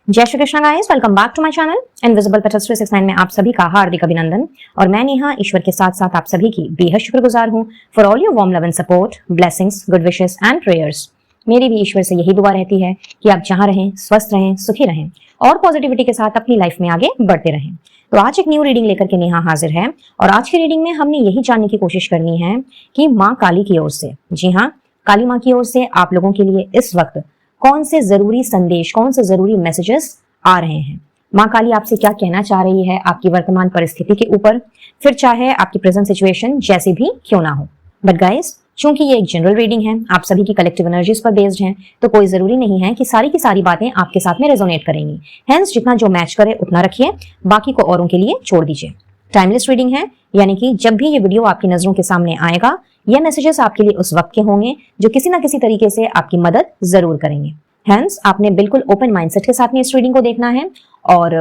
जय Shri Krishna guys, welcome back to my channel invisible petals 369 में आप सभी का हार्दिक अभिनंदन। और मैं नेहा ईश्वर के साथ साथ आप सभी की बेहद शुक्रगुजार हूं for all your warm love and support, blessings, good wishes and prayers. मेरी भी ईश्वर से यही दुआ रहती है कि आप जहां रहें स्वस्थ रहें, सुखी रहें और पॉजिटिविटी के साथ अपनी लाइफ में आगे बढ़ते रहें। तो आज एक न्यू रीडिंग लेकर के नेहा हाजिर है और आज की रीडिंग में हमने यही जानने की कोशिश करनी है कि माँ काली की ओर से, जी हाँ, काली माँ की ओर से आप लोगों के लिए इस वक्त कौन से जरूरी संदेश, कौन से जरूरी मैसेजेस आ रहे हैं। माँ काली आपसे क्या कहना चाह रही है आपकी वर्तमान परिस्थिति के ऊपर, फिर चाहे आपकी प्रेजेंट सिचुएशन जैसी भी क्यों ना हो। बट गाइस, चूंकि ये एक जनरल रीडिंग है, आप सभी की कलेक्टिव एनर्जीज पर बेस्ड है, तो कोई जरूरी नहीं है कि सारी की सारी बातें आपके साथ में रेजोनेट करेंगी। हेंस जितना जो मैच करे उतना रखिए, बाकी को औरों के लिए छोड़ दीजिए। टाइमलेस रीडिंग है, यानी कि जब भी ये वीडियो आपकी नजरों के सामने आएगा, ये मैसेजेस आपके लिए उस वक्त के होंगे जो किसी ना किसी तरीके से आपकी मदद जरूर करेंगे। हेंस आपने बिल्कुल ओपन माइंडसेट के साथ में इस रीडिंग को देखना है और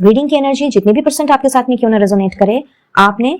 रीडिंग की एनर्जी जितनी भी परसेंट आपके साथ में क्यों ना रेजोनेट करे, आपने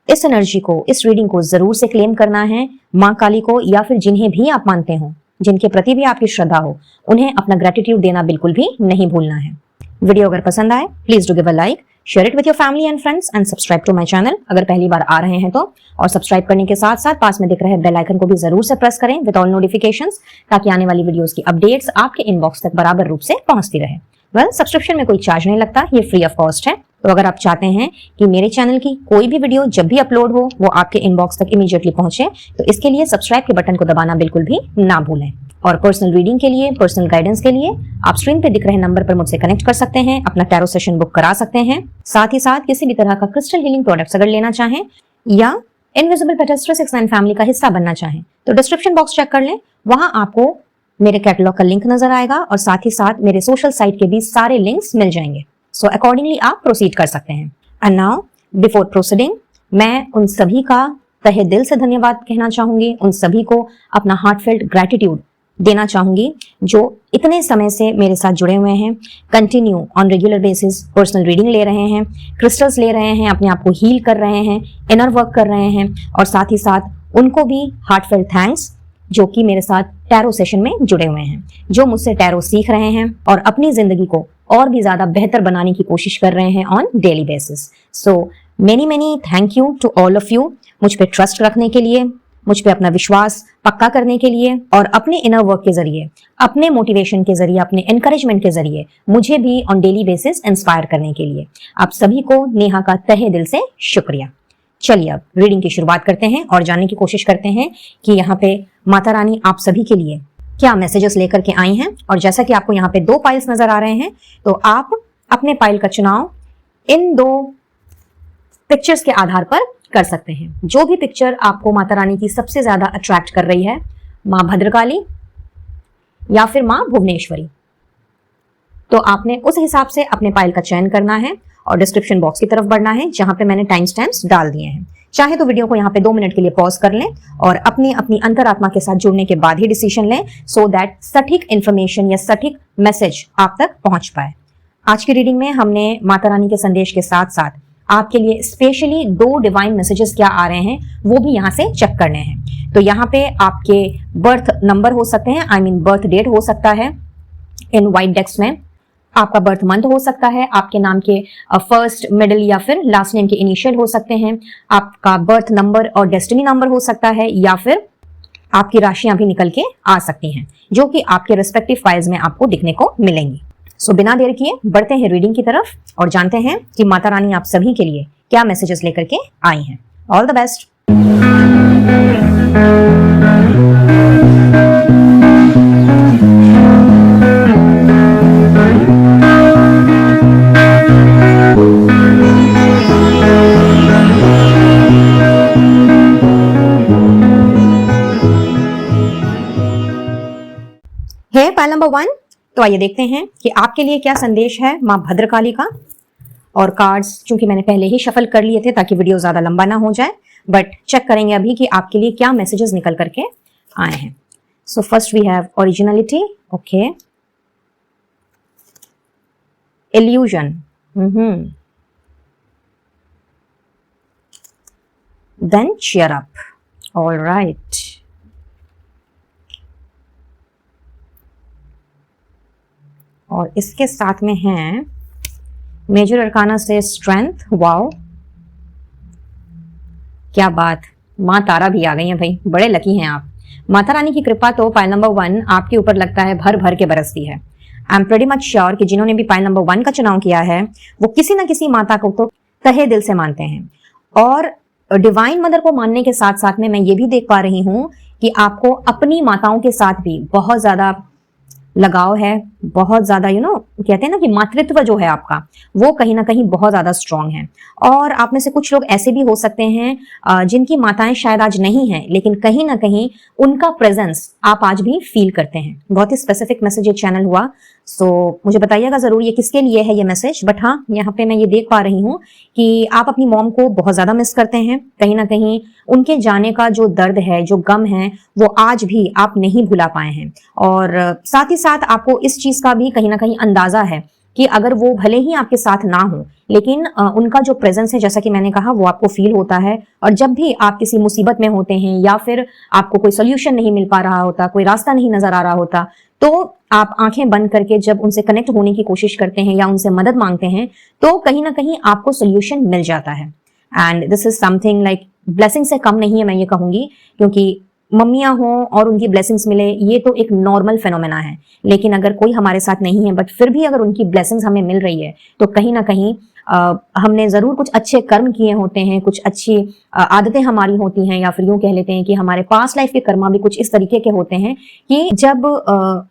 इस एनर्जी को, इस रीडिंग को जरूर से क्लेम करना है। माँ काली को या फिर जिन्हें भी आप मानते हो, जिनके प्रति भी आपकी श्रद्धा हो, उन्हें अपना ग्रेटिट्यूड देना बिल्कुल भी नहीं भूलना है। वीडियो अगर पसंद आए please do give a like, share it with your family and friends and subscribe to my channel अगर पहली बार आ रहे हैं तो। और सब्सक्राइब करने के साथ साथ पास में दिख रहे बेल आइकन को भी जरूर से प्रेस करें विद ऑल नोटिफिकेशंस, ताकि आने वाली वीडियोस की अपडेट्स आपके इनबॉक्स तक बराबर रूप से पहुंचती रहे। वेल, सब्सक्रिप्शन में कोई चार्ज नहीं लगता, ये फ्री ऑफ कॉस्ट है। तो अगर आप चाहते हैं कि मेरे चैनल की कोई भी वीडियो जब भी अपलोड हो वो आपके इनबॉक्स तक इमीडिएटली पहुंचे, तो इसके लिए सब्सक्राइब के बटन को दबाना बिल्कुल भी ना भूलें। और पर्सनल रीडिंग के लिए, पर्सनल गाइडेंस के लिए आप स्क्रीन पे दिख रहे नंबर पर मुझसे कनेक्ट कर सकते हैं, अपना टैरो सेशन बुक करा सकते हैं। साथ ही साथ किसी भी तरह का क्रिस्टल हीलिंग प्रोडक्ट्स अगर लेना चाहें या इनविजिबल पेटल्स 369 फैमिली का हिस्सा बनना चाहें तो डिस्क्रिप्शन बॉक्स चेक कर लें, वहां आपको मेरे कैटलॉग का लिंक नजर आएगा और साथ ही साथ मेरे सोशल साइट के भी सारे लिंक्स मिल जाएंगे। सो अकॉर्डिंगली आप प्रोसीड कर सकते हैं। एंड नाउ बिफोर प्रोसीडिंग, मैं उन सभी का तहे दिल से धन्यवाद कहना चाहूंगी, उन सभी को अपना हार्टफेल्ट ग्रेटिट्यूड देना चाहूंगी जो इतने समय से मेरे साथ जुड़े हुए हैं, continue on regular basis personal reading ले रहे हैं, क्रिस्टल्स ले रहे हैं, अपने आप को हील कर रहे हैं, इनर वर्क कर रहे हैं। और साथ ही साथ उनको भी हार्टफेल्ट थैंक्स जो कि मेरे साथ टैरो सेशन में जुड़े हुए हैं, जो मुझसे टैरो सीख रहे हैं और अपनी जिंदगी को और भी ज्यादा बेहतर बनाने की कोशिश कर रहे हैं on daily basis. So many thank you to all of you, मुझ पे ट्रस्ट रखने के लिए, मुझ पे अपना विश्वास पक्का करने के लिए और अपने इनर वर्क के जरिए, अपने मोटिवेशन के जरिए, अपने एनकरेजमेंट के जरिए मुझे भी ऑन डेली बेसिस इंस्पायर करने के लिए आप सभी को नेहा का तहे दिल से शुक्रिया। चलिए अब रीडिंग की शुरुआत करते हैं और जानने की कोशिश करते हैं कि यहाँ पे माता रानी आप सभी के लिए क्या मैसेजेस लेकर के आई हैं। और जैसा कि आपको यहाँ पे दो पाइल्स नजर आ रहे हैं, तो आप अपने पाइल का चुनाव इन दो पिक्चर्स के आधार पर कर सकते हैं। जो भी पिक्चर आपको माता रानी की सबसे ज्यादा अट्रैक्ट कर रही है, माँ भद्रकाली या फिर माँ भुवनेश्वरी, तो आपने उस हिसाब से अपने पाइल का चयन करना है और डिस्क्रिप्शन बॉक्स की तरफ बढ़ना है जहां पे मैंने टाइम स्टैम्प्स डाल दिए हैं। चाहे तो वीडियो को यहाँ पे 2 मिनट के लिए पॉज कर लें और अपनी अपनी अंतरात्मा के साथ जुड़ने के बाद ही डिसीजन लें, सो दैट सटीक इंफॉर्मेशन या सटीक मैसेज आप तक पहुंच पाए। आज की रीडिंग में हमने माता रानी के संदेश के साथ साथ आपके लिए स्पेशली 2 डिवाइन मैसेजेस क्या आ रहे हैं वो भी यहाँ से चेक करने हैं। तो यहाँ पे आपके बर्थ नंबर हो सकते हैं, आई मीन बर्थ डेट हो सकता है इन व्हाइट डेक्स में, आपका बर्थ मंथ हो सकता है, आपके नाम के फर्स्ट, मिडिल या फिर लास्ट नेम के इनिशियल हो सकते हैं, आपका बर्थ नंबर और डेस्टिनी नंबर हो सकता है, या फिर आपकी राशियां भी निकल के आ सकती हैं जो कि आपके रिस्पेक्टिव फाइल्स में आपको दिखने को मिलेंगी। सो बिना देर किए बढ़ते हैं रीडिंग की तरफ और जानते हैं कि माता रानी आप सभी के लिए क्या मैसेजेस लेकर के आई हैं। All the best. है पाइल नंबर 1। तो आइए देखते हैं कि आपके लिए क्या संदेश है माँ भद्रकाली का। और कार्ड्स चूंकि मैंने पहले ही शफल कर लिए थे ताकि वीडियो ज्यादा लंबा ना हो जाए, बट चेक करेंगे अभी कि आपके लिए क्या मैसेजेस निकल करके आए हैं। So first we have originality, okay, illusion, then cheer up, all right, और इसके साथ में है मेजर अरकाना से स्ट्रेंथ। वाओ, क्या बात, माँ तारा भी आ गई हैं भाई, बड़े लकी हैं आप। माता रानी की कृपा तो पाइल नंबर 1 आपके ऊपर लगता है भर भर के बरसती है। I am pretty much sure कि जिन्होंने भी पाइल नंबर 1 का चुनाव किया है वो किसी ना किसी माता को तो तहे दिल से मानते हैं। और डिवाइन मदर को मानने के साथ साथ में मैं ये भी देख पा रही हूँ कि आपको अपनी माताओं के साथ भी बहुत ज्यादा लगाव है, बहुत ज्यादा कहते हैं ना कि मातृत्व जो है आपका वो कहीं ना कहीं बहुत ज्यादा स्ट्रांग है। और आप में से कुछ लोग ऐसे भी हो सकते हैं जिनकी माताएं शायद आज नहीं हैं, लेकिन कहीं ना कहीं उनका प्रेजेंस आप आज भी फील करते हैं। बहुत ही स्पेसिफिक मैसेज ये चैनल हुआ, सो मुझे बताइएगा जरूर ये किसके लिए है ये मैसेज। बट हाँ, यहाँ पे मैं ये देख पा रही हूँ कि आप अपनी मॉम को बहुत ज्यादा मिस करते हैं। कहीं ना कहीं उनके जाने का जो दर्द है, जो गम है, वो आज भी आप नहीं भुला पाए हैं। और साथ ही साथ आपको इस चीज का भी कहीं ना कहीं अंदाजा है कि अगर वो भले ही आपके साथ ना हो, लेकिन उनका जो प्रेजेंस है, जैसा कि मैंने कहा, वो आपको फील होता है। और जब भी आप किसी मुसीबत में होते हैं या फिर आपको कोई सोल्यूशन नहीं मिल पा रहा होता, कोई रास्ता नहीं नजर आ रहा होता, तो आप आंखें बंद करके जब उनसे कनेक्ट होने की कोशिश करते हैं या उनसे मदद मांगते हैं, तो कहीं ना कहीं आपको सोल्यूशन मिल जाता है। And this is something like blessing से कम नहीं है, मैं ये कहूंगी, क्योंकि मम्मियां हों और उनकी ब्लेसिंग्स मिले, ये तो एक नॉर्मल फेनोमेना है। लेकिन अगर कोई हमारे साथ नहीं है बट फिर भी अगर उनकी ब्लेसिंग्स हमें मिल रही है, तो कहीं ना कहीं हमने जरूर कुछ अच्छे कर्म किए होते हैं, कुछ अच्छी आदतें हमारी होती हैं, या फिर यूं कह लेते हैं कि हमारे पास्ट लाइफ के कर्मा भी कुछ इस तरीके के होते हैं कि जब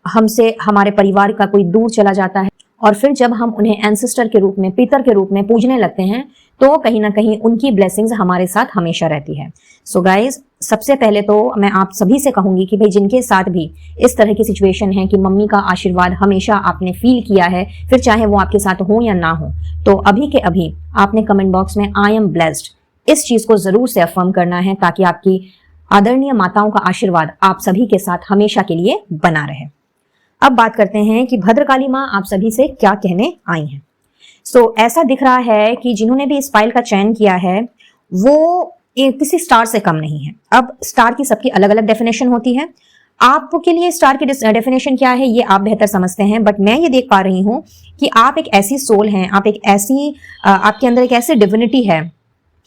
हमसे हमारे परिवार का कोई दूर चला जाता है और फिर जब हम उन्हें एंसेस्टर के रूप में, पितर के रूप में पूजने लगते हैं, तो कहीं ना कहीं उनकी ब्लेसिंग्स हमारे साथ हमेशा रहती है। सो गाइज, सबसे पहले तो मैं आप सभी से कहूंगी कि भाई जिनके साथ भी इस तरह की सिचुएशन है कि मम्मी का आशीर्वाद हमेशा आपने फील किया है, फिर चाहे वो आपके साथ हो या ना हो, तो अभी के अभी आपने कमेंट बॉक्स में आई एम ब्लेस्ड इस चीज को जरूर से अफर्म करना है, ताकि आपकी आदरणीय माताओं का आशीर्वाद आप सभी के साथ हमेशा के लिए बना रहे। अब बात करते हैं कि भद्रकाली माँ आप सभी से क्या कहने आई हैं। सो ऐसा दिख रहा है कि जिन्होंने भी इस फाइल का चयन किया है वो किसी स्टार से कम नहीं है। अब स्टार की सबकी अलग अलग डेफिनेशन होती है। आपके लिए स्टार की डेफिनेशन क्या है ये आप बेहतर समझते हैं, बट मैं ये देख पा रही हूं कि आप एक ऐसी सोल हैं, आप एक ऐसी आपके अंदर एक ऐसी डिविनिटी है,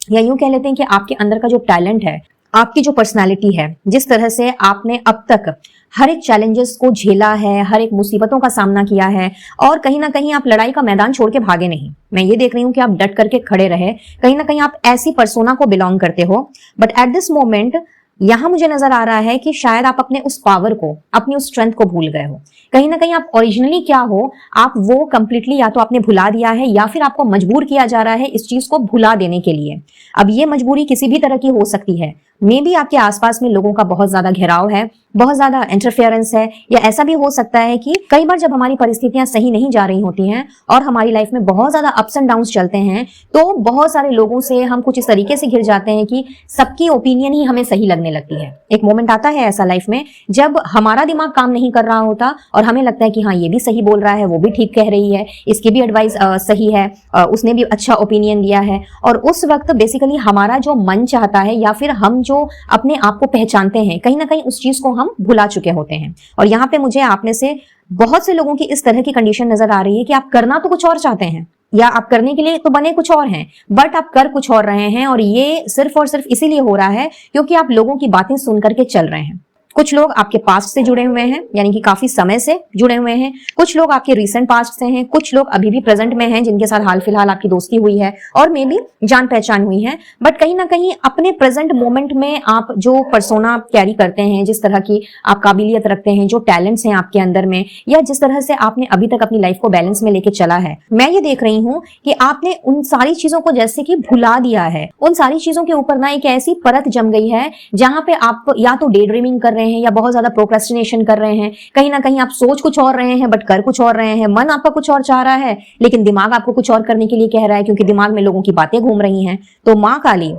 या यूं कह लेते हैं कि आपके अंदर का जो टैलेंट है, आपकी जो पर्सनालिटी है, जिस तरह से आपने अब तक हर एक चैलेंजेस को झेला है, हर एक मुसीबतों का सामना किया है, और कहीं ना कहीं आप लड़ाई का मैदान छोड़ के भागे नहीं। मैं ये देख रही हूं कि आप डट करके खड़े रहे। कहीं ना कहीं आप ऐसी पर्सोना को बिलोंग करते हो, बट एट दिस मोमेंट यहां मुझे नजर आ रहा है कि शायद आप अपने उस पावर को, अपनी उस स्ट्रेंथ को भूल गए हो। कहीं ना कहीं आप ओरिजिनली क्या हो, आप वो कंप्लीटली या तो आपने भुला दिया है, या फिर आपको मजबूर किया जा रहा है इस चीज को भुला देने के लिए। अब ये मजबूरी किसी भी तरह की हो सकती है। मे बी आपके आसपास में लोगों का बहुत ज्यादा घेराव है, बहुत ज्यादा इंटरफेरेंस है, या ऐसा भी हो सकता है कि कई बार जब हमारी परिस्थितियां सही नहीं जा रही होती हैं और हमारी लाइफ में बहुत ज्यादा अप्स एंड डाउन्स चलते हैं, तो बहुत सारे लोगों से हम कुछ इस तरीके से घिर जाते हैं कि सबकी ओपिनियन ही हमें सही लगने लगती है। एक मोमेंट आता है ऐसा लाइफ में जब हमारा दिमाग काम नहीं कर रहा होता और हमें लगता है कि हाँ ये भी सही बोल रहा है, वो भी ठीक कह रही है, इसकी भी एडवाइस सही है, उसने भी अच्छा ओपिनियन दिया है, और उस वक्त बेसिकली हमारा जो मन चाहता है या फिर हम जो अपने आप को पहचानते हैं, कहीं ना कहीं उस चीज को हम भुला चुके होते हैं। और यहाँ पे मुझे आप में से बहुत से लोगों की इस तरह की कंडीशन नजर आ रही है कि आप करना तो कुछ और चाहते हैं, या आप करने के लिए तो बने कुछ और हैं, बट आप कर कुछ और रहे हैं, और ये सिर्फ और सिर्फ इसीलिए हो रहा है क्योंकि आप लोगों की बातें सुन करके चल रहे हैं। कुछ लोग आपके पास्ट से जुड़े हुए हैं, यानी कि काफी समय से जुड़े हुए हैं, कुछ लोग आपके रिसेंट पास्ट से हैं, कुछ लोग अभी भी प्रेजेंट में हैं जिनके साथ हाल फिलहाल आपकी दोस्ती हुई है और मे बी जान पहचान हुई है। बट कहीं ना कहीं अपने प्रेजेंट मोमेंट में आप जो पर्सोना कैरी करते हैं, जिस तरह की आप काबिलियत रखते हैं, जो टैलेंट्स हैं आपके अंदर में, या जिस तरह से आपने अभी तक अपनी लाइफ को बैलेंस में लेके चला है, मैं ये देख रही हूँ कि आपने उन सारी चीजों को जैसे कि भुला दिया है। उन सारी चीजों के ऊपर ना एक ऐसी परत जम गई है जहां पे आप या तो डे ड्रीमिंग कर रहे हैं या बहुत ज्यादा प्रोक्रेस्टिनेशन कर रहे हैं। कहीं ना कहीं आप सोच कुछ और रहे हैं बट कर कुछ और रहे हैं। मन आपका कुछ और चाह रहा है लेकिन दिमाग आपको कुछ और करने के लिए कह रहा है, क्योंकि दिमाग में लोगों की बातें घूम रही हैं। तो माँ काली,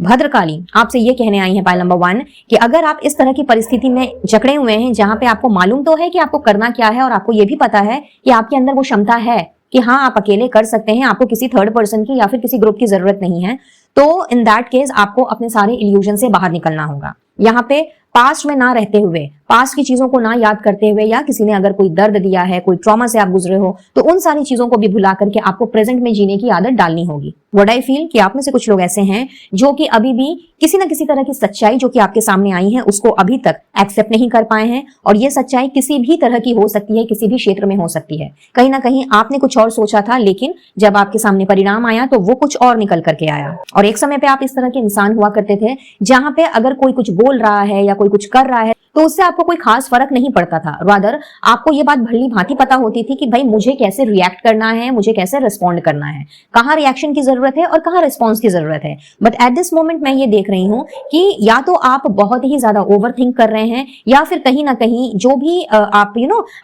भद्रकाली आपसे ये कहने आई है पाइल नंबर 1 कि अगर आप इस तरह की परिस्थिति में जकड़े हुए हैं जहां पे आपको मालूम तो है कि आपको करना क्या है और आपको ये भी पता है कि आपके अंदर वो क्षमता है कि हाँ आप अकेले कर सकते हैं, आपको किसी थर्ड पर्सन की या फिर किसी ग्रुप की जरूरत नहीं है, तो इन दैट केस आपको अपने सारे इल्यूजन से बाहर निकलना होगा। यहाँ पे पास्ट में ना रहते हुए पास्ट की चीजों को ना याद करते हुए, या किसी ने अगर कोई दर्द दिया है, कोई ट्रॉमा से आप गुजरे हो, तो उन सारी चीजों को भी भुला करके आपको प्रेजेंट में जीने की आदत डालनी होगी। व्हाट आई फील कि आप में से कुछ लोग ऐसे हैं जो कि अभी भी किसी न किसी तरह की सच्चाई जो कि आपके सामने आई है उसको अभी तक एक्सेप्ट नहीं कर पाए हैं, और ये सच्चाई किसी भी तरह की हो सकती है, किसी भी क्षेत्र में हो सकती है। कहीं ना कहीं आपने कुछ और सोचा था, लेकिन जब आपके सामने परिणाम आया तो वो कुछ और निकल करके आया। और एक समय पे आप इस तरह के इंसान हुआ करते थे जहां पे अगर कोई कुछ बोल रहा है या कोई कुछ कर रहा है तो उससे आपको कोई खास फर्क नहीं पड़ता था। रादर आपको ये बात भली भांति पता होती थी कि भाई मुझे कैसे रिएक्ट करना है, मुझे कैसे रिस्पॉन्ड करना है, कहाँ रिएक्शन की जरूरत है और कहाँ रिस्पॉन्स की जरूरत है। बट एट दिस मोमेंट मैं ये देख रही हूं कि या तो आप बहुत ही ज्यादा ओवर थिंक कर रहे हैं, या फिर कहीं ना कहीं जो भी आप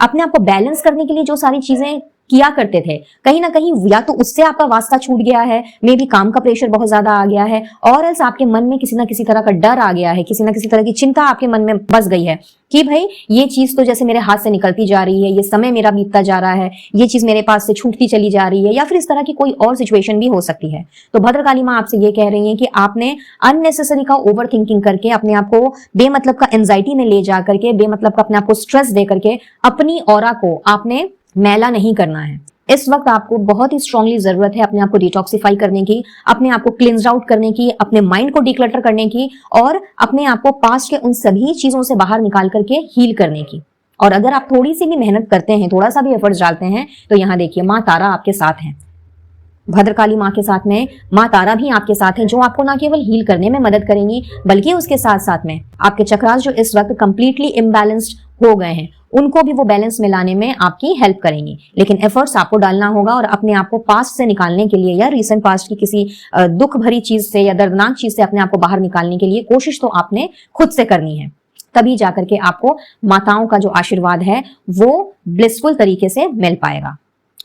अपने आप को बैलेंस करने के लिए जो सारी चीजें किया करते थे, कहीं ना कहीं या तो उससे आपका वास्ता छूट गया है, मे बी काम का प्रेशर बहुत ज्यादा आ गया है, और एल्स आपके मन में किसी ना किसी तरह का डर आ गया है, किसी ना किसी तरह की चिंता आपके मन में बस गई है कि भाई ये चीज तो जैसे मेरे हाथ से निकलती जा रही है, ये समय मेरा बीतता जा रहा है, ये चीज मेरे पास से छूटती चली जा रही है, या फिर इस तरह की कोई और सिचुएशन भी हो सकती है। तो भद्रकाली माँ आपसे ये कह रही है कि आपने अननेसेसरी का ओवर थिंकिंग करके अपने आप को बेमतलब का एंजाइटी में ले जा करके, बेमतलब का अपने आप को स्ट्रेस दे करके अपनी ऑरा को आपने मैला नहीं करना है। इस वक्त आपको बहुत ही स्ट्रांगली जरूरत है अपने आप को डिटॉक्सिफाई करने की, अपने आप को क्लिंज आउट करने की, अपने माइंड को डिक्लटर करने की, और अपने आप को पास्ट के उन सभी चीजों से बाहर निकाल करके हील करने की। और अगर आप थोड़ी सी भी मेहनत करते हैं, थोड़ा सा भी एफर्ट्स डालते हैं, तो यहाँ देखिए माँ तारा आपके साथ हैं। भद्रकाली माँ के साथ में माँ तारा भी आपके साथ हैं, जो आपको ना केवल हील करने में मदद करेंगी, बल्कि उसके साथ साथ में आपके चक्रास जो इस वक्त कंप्लीटली इम्बैलेंस्ड हो गए हैं उनको भी वो बैलेंस में लाने में आपकी हेल्प करेंगी। लेकिन एफर्ट्स आपको डालना होगा, और अपने आप को पास्ट से निकालने के लिए, या रिसेंट पास्ट की किसी दुख भरी चीज से या दर्दनाक चीज से अपने आप को बाहर निकालने के लिए कोशिश तो आपने खुद से करनी है। तभी जाकर के आपको माताओं का जो आशीर्वाद है वो ब्लिसफुल तरीके से मिल पाएगा।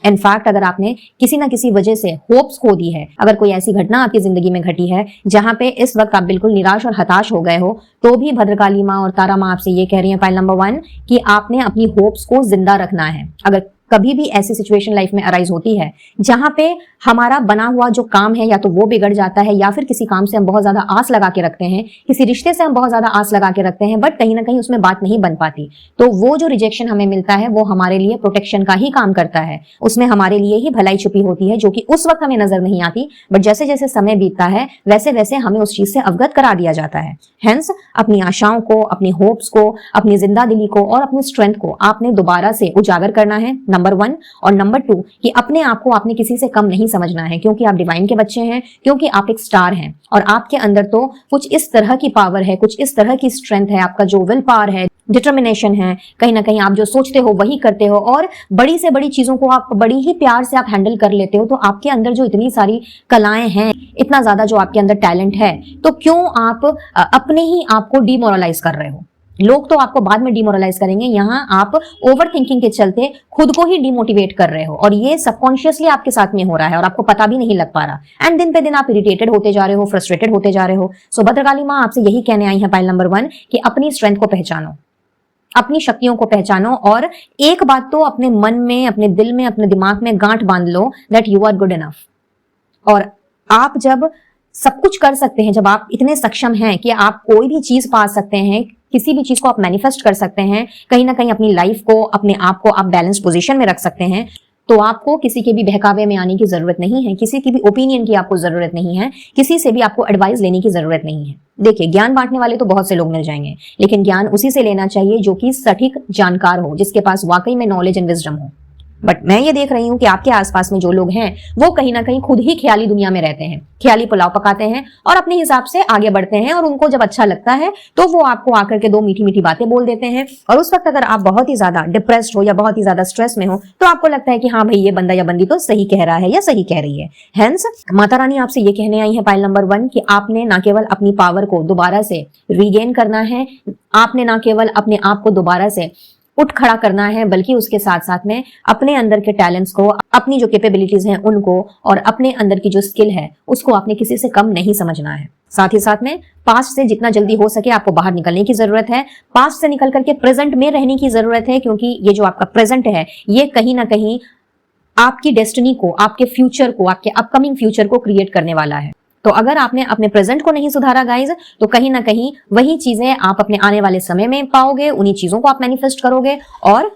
इनफैक्ट अगर आपने किसी ना किसी वजह से होप्स खो दी है, अगर कोई ऐसी घटना आपकी जिंदगी में घटी है जहां पे इस वक्त आप बिल्कुल निराश और हताश हो गए हो, तो भी भद्रकाली माँ और तारा माँ आपसे ये कह रही है फाइल नंबर 1 कि आपने अपनी होप्स को जिंदा रखना है। अगर कभी भी ऐसी सिचुएशन लाइफ में अराइज होती है जहां पे हमारा बना हुआ जो काम है या तो वो बिगड़ जाता है, या फिर किसी काम से हम बहुत ज्यादा आस लगा के रखते हैं, किसी रिश्ते से हम बहुत ज्यादा आस लगा के रखते हैं, बट कहीं ना कहीं उसमें बात नहीं बन पाती, तो वो जो रिजेक्शन हमें मिलता है वो हमारे लिए प्रोटेक्शन का ही काम करता है। उसमें हमारे लिए ही भलाई छुपी होती है, जो कि उस वक्त हमें नजर नहीं आती, बट जैसे जैसे समय बीतता है वैसे वैसे हमें उस चीज से अवगत करा दिया जाता है। हेंस अपनी आशाओं को, अपनी होप्स को, अपनी जिंदा दिली को और अपनी स्ट्रेंथ को आपने दोबारा से उजागर करना है, नंबर 1। और नंबर 2 कि अपने आप को आपने किसी से कम नहीं समझना है, क्योंकि आप डिवाइन के बच्चे हैं, क्योंकि आप एक स्टार हैं, और आपके अंदर तो कुछ इस तरह की पावर है, कुछ इस तरह की स्ट्रेंथ है, आपका जो विल पावर है, डिटर्मिनेशन है, कहीं ना कहीं आप जो सोचते हो वही करते हो, और बड़ी से बड़ी चीजों को आप बड़ी ही प्यार से आप हैंडल कर लेते हो। तो आपके अंदर जो इतनी सारी कलाएं हैं, इतना ज्यादा जो आपके अंदर टैलेंट है, तो क्यों आप अपने ही आप को डिमोरलाइज कर रहे हो? लोग तो आपको बाद में डिमोरलाइज करेंगे, यहाँ आप ओवर थिंकिंग के चलते खुद को ही डिमोटिवेट कर रहे हो, और ये सबकॉन्शियसली आपके साथ में हो रहा है और आपको पता भी नहीं लग पा रहा, एंड दिन पे दिन आप इरिटेटेड होते जा रहे हो, फ्रस्ट्रेटेड होते जा रहे हो। सो भद्रकाली माँ आपसे यही कहने आई है पाइल नंबर 1 कि अपनी स्ट्रेंथ को पहचानो, अपनी शक्तियों को पहचानो, और एक बात तो अपने मन में, अपने दिल में, अपने दिमाग में गांठ बांध लो that you are good enough. और आप जब सब कुछ कर सकते हैं, जब आप इतने सक्षम हैं कि आप कोई भी चीज पा सकते हैं, किसी भी चीज को आप मैनिफेस्ट कर सकते हैं, कहीं ना कहीं अपनी लाइफ को, अपने आप को आप बैलेंस पोजीशन में रख सकते हैं, तो आपको किसी के भी बहकावे में आने की जरूरत नहीं है, किसी की भी ओपिनियन की आपको जरूरत नहीं है, किसी से भी आपको एडवाइस लेने की जरूरत नहीं है। देखिए, ज्ञान बांटने वाले तो बहुत से लोग मिल जाएंगे, लेकिन ज्ञान उसी से लेना चाहिए जो कि सटीक जानकार हो, जिसके पास वाकई में नॉलेज एंड विजडम हो। बट मैं ये देख रही हूं कि आपके आसपास में जो लोग हैं वो कहीं ना कहीं खुद ही ख्याली दुनिया में रहते हैं, ख्याली पुलाव पकाते हैं और अपने हिसाब से आगे बढ़ते हैं, और उनको जब अच्छा लगता है तो वो आपको आकर के 2 मीठी मीठी बातें बोल देते हैं। और उस वक्त अगर आप बहुत ही ज्यादा डिप्रेस्ड हो या बहुत ही ज्यादा स्ट्रेस में हो, तो आपको लगता है कि हाँ भाई, ये बंदा या बंदी तो सही कह रहा है या सही कह रही है। हेंस माता रानी आपसे ये कहने आई है पाइल नंबर 1 कि आपने ना केवल अपनी पावर को दोबारा से रीगेन करना है, आपने ना केवल अपने आप को दोबारा से उठ खड़ा करना है, बल्कि उसके साथ साथ में अपने अंदर के टैलेंट्स को, अपनी जो कैपेबिलिटीज हैं उनको, और अपने अंदर की जो स्किल है उसको आपने किसी से कम नहीं समझना है। साथ ही साथ में पास्ट से जितना जल्दी हो सके आपको बाहर निकलने की जरूरत है, पास्ट से निकल करके प्रेजेंट में रहने की जरूरत है, क्योंकि ये जो आपका प्रेजेंट है ये कहीं ना कहीं आपकी डेस्टिनी को, आपके फ्यूचर को, आपके अपकमिंग फ्यूचर को क्रिएट करने वाला है। तो अगर आपने अपने प्रेजेंट को नहीं सुधारा गाइज, तो कहीं ना कहीं वही चीजें आप अपने आने वाले समय में पाओगे, उन्हीं चीजों को आप मैनिफेस्ट करोगे और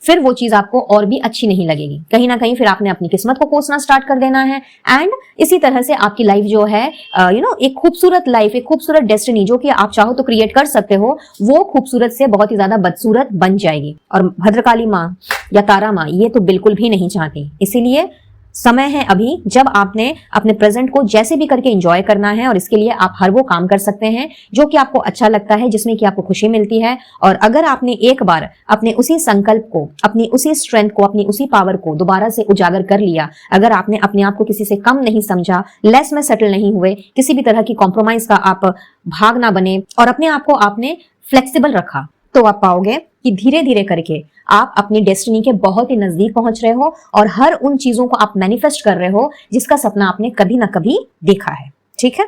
फिर वो चीज आपको और भी अच्छी नहीं लगेगी। कहीं ना कहीं फिर आपने अपनी किस्मत को कोसना स्टार्ट कर देना है। एंड इसी तरह से आपकी लाइफ जो है एक खूबसूरत लाइफ, एक खूबसूरत डेस्टिनी जो कि आप चाहो तो क्रिएट कर सकते हो, वो खूबसूरत से बहुत ही ज्यादा बदसूरत बन जाएगी। और भद्रकाली माँ या तारा माँ ये तो बिल्कुल भी नहीं चाहती। इसीलिए समय है अभी जब आपने अपने प्रेजेंट को जैसे भी करके एंजॉय करना है, और इसके लिए आप हर वो काम कर सकते हैं जो कि आपको अच्छा लगता है, जिसमें कि आपको खुशी मिलती है। और अगर आपने एक बार अपने उसी संकल्प को, अपनी उसी स्ट्रेंथ को, अपनी उसी पावर को दोबारा से उजागर कर लिया, अगर आपने अपने आप को किसी से कम नहीं समझा, लेस में सेटल नहीं हुए, किसी भी तरह की कॉम्प्रोमाइज का आप भाग ना बने और अपने आप को आपने फ्लेक्सिबल रखा, तो आप पाओगे कि धीरे धीरे करके आप अपनी डेस्टिनी के बहुत ही नजदीक पहुंच रहे हो और हर उन चीजों को आप मैनिफेस्ट कर रहे हो जिसका सपना आपने कभी ना कभी देखा है। ठीक है,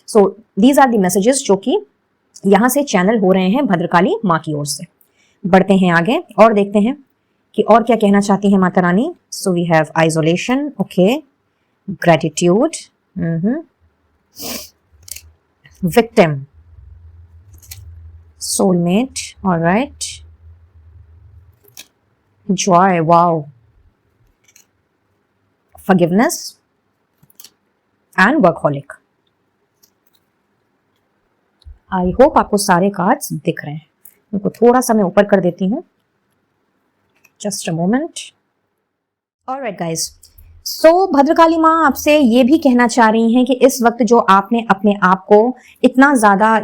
so these are the messages जो कि यहां से चैनल हो रहे हैं भद्रकाली माँ की ओर से। बढ़ते हैं आगे और देखते हैं कि और क्या कहना चाहती है Mata Rani. So we have isolation, okay, gratitude, victim, soulmate, all right, joy, wow, forgiveness and workaholic. I hope आपको सारे कार्ड्स दिख रहे हैं। इनको थोड़ा सा मैं ऊपर कर देती हूँ, just a moment. All right guys, सो भद्रकाली माँ आपसे ये भी कहना चाह रही हैं कि इस वक्त जो आपने अपने आप को इतना ज्यादा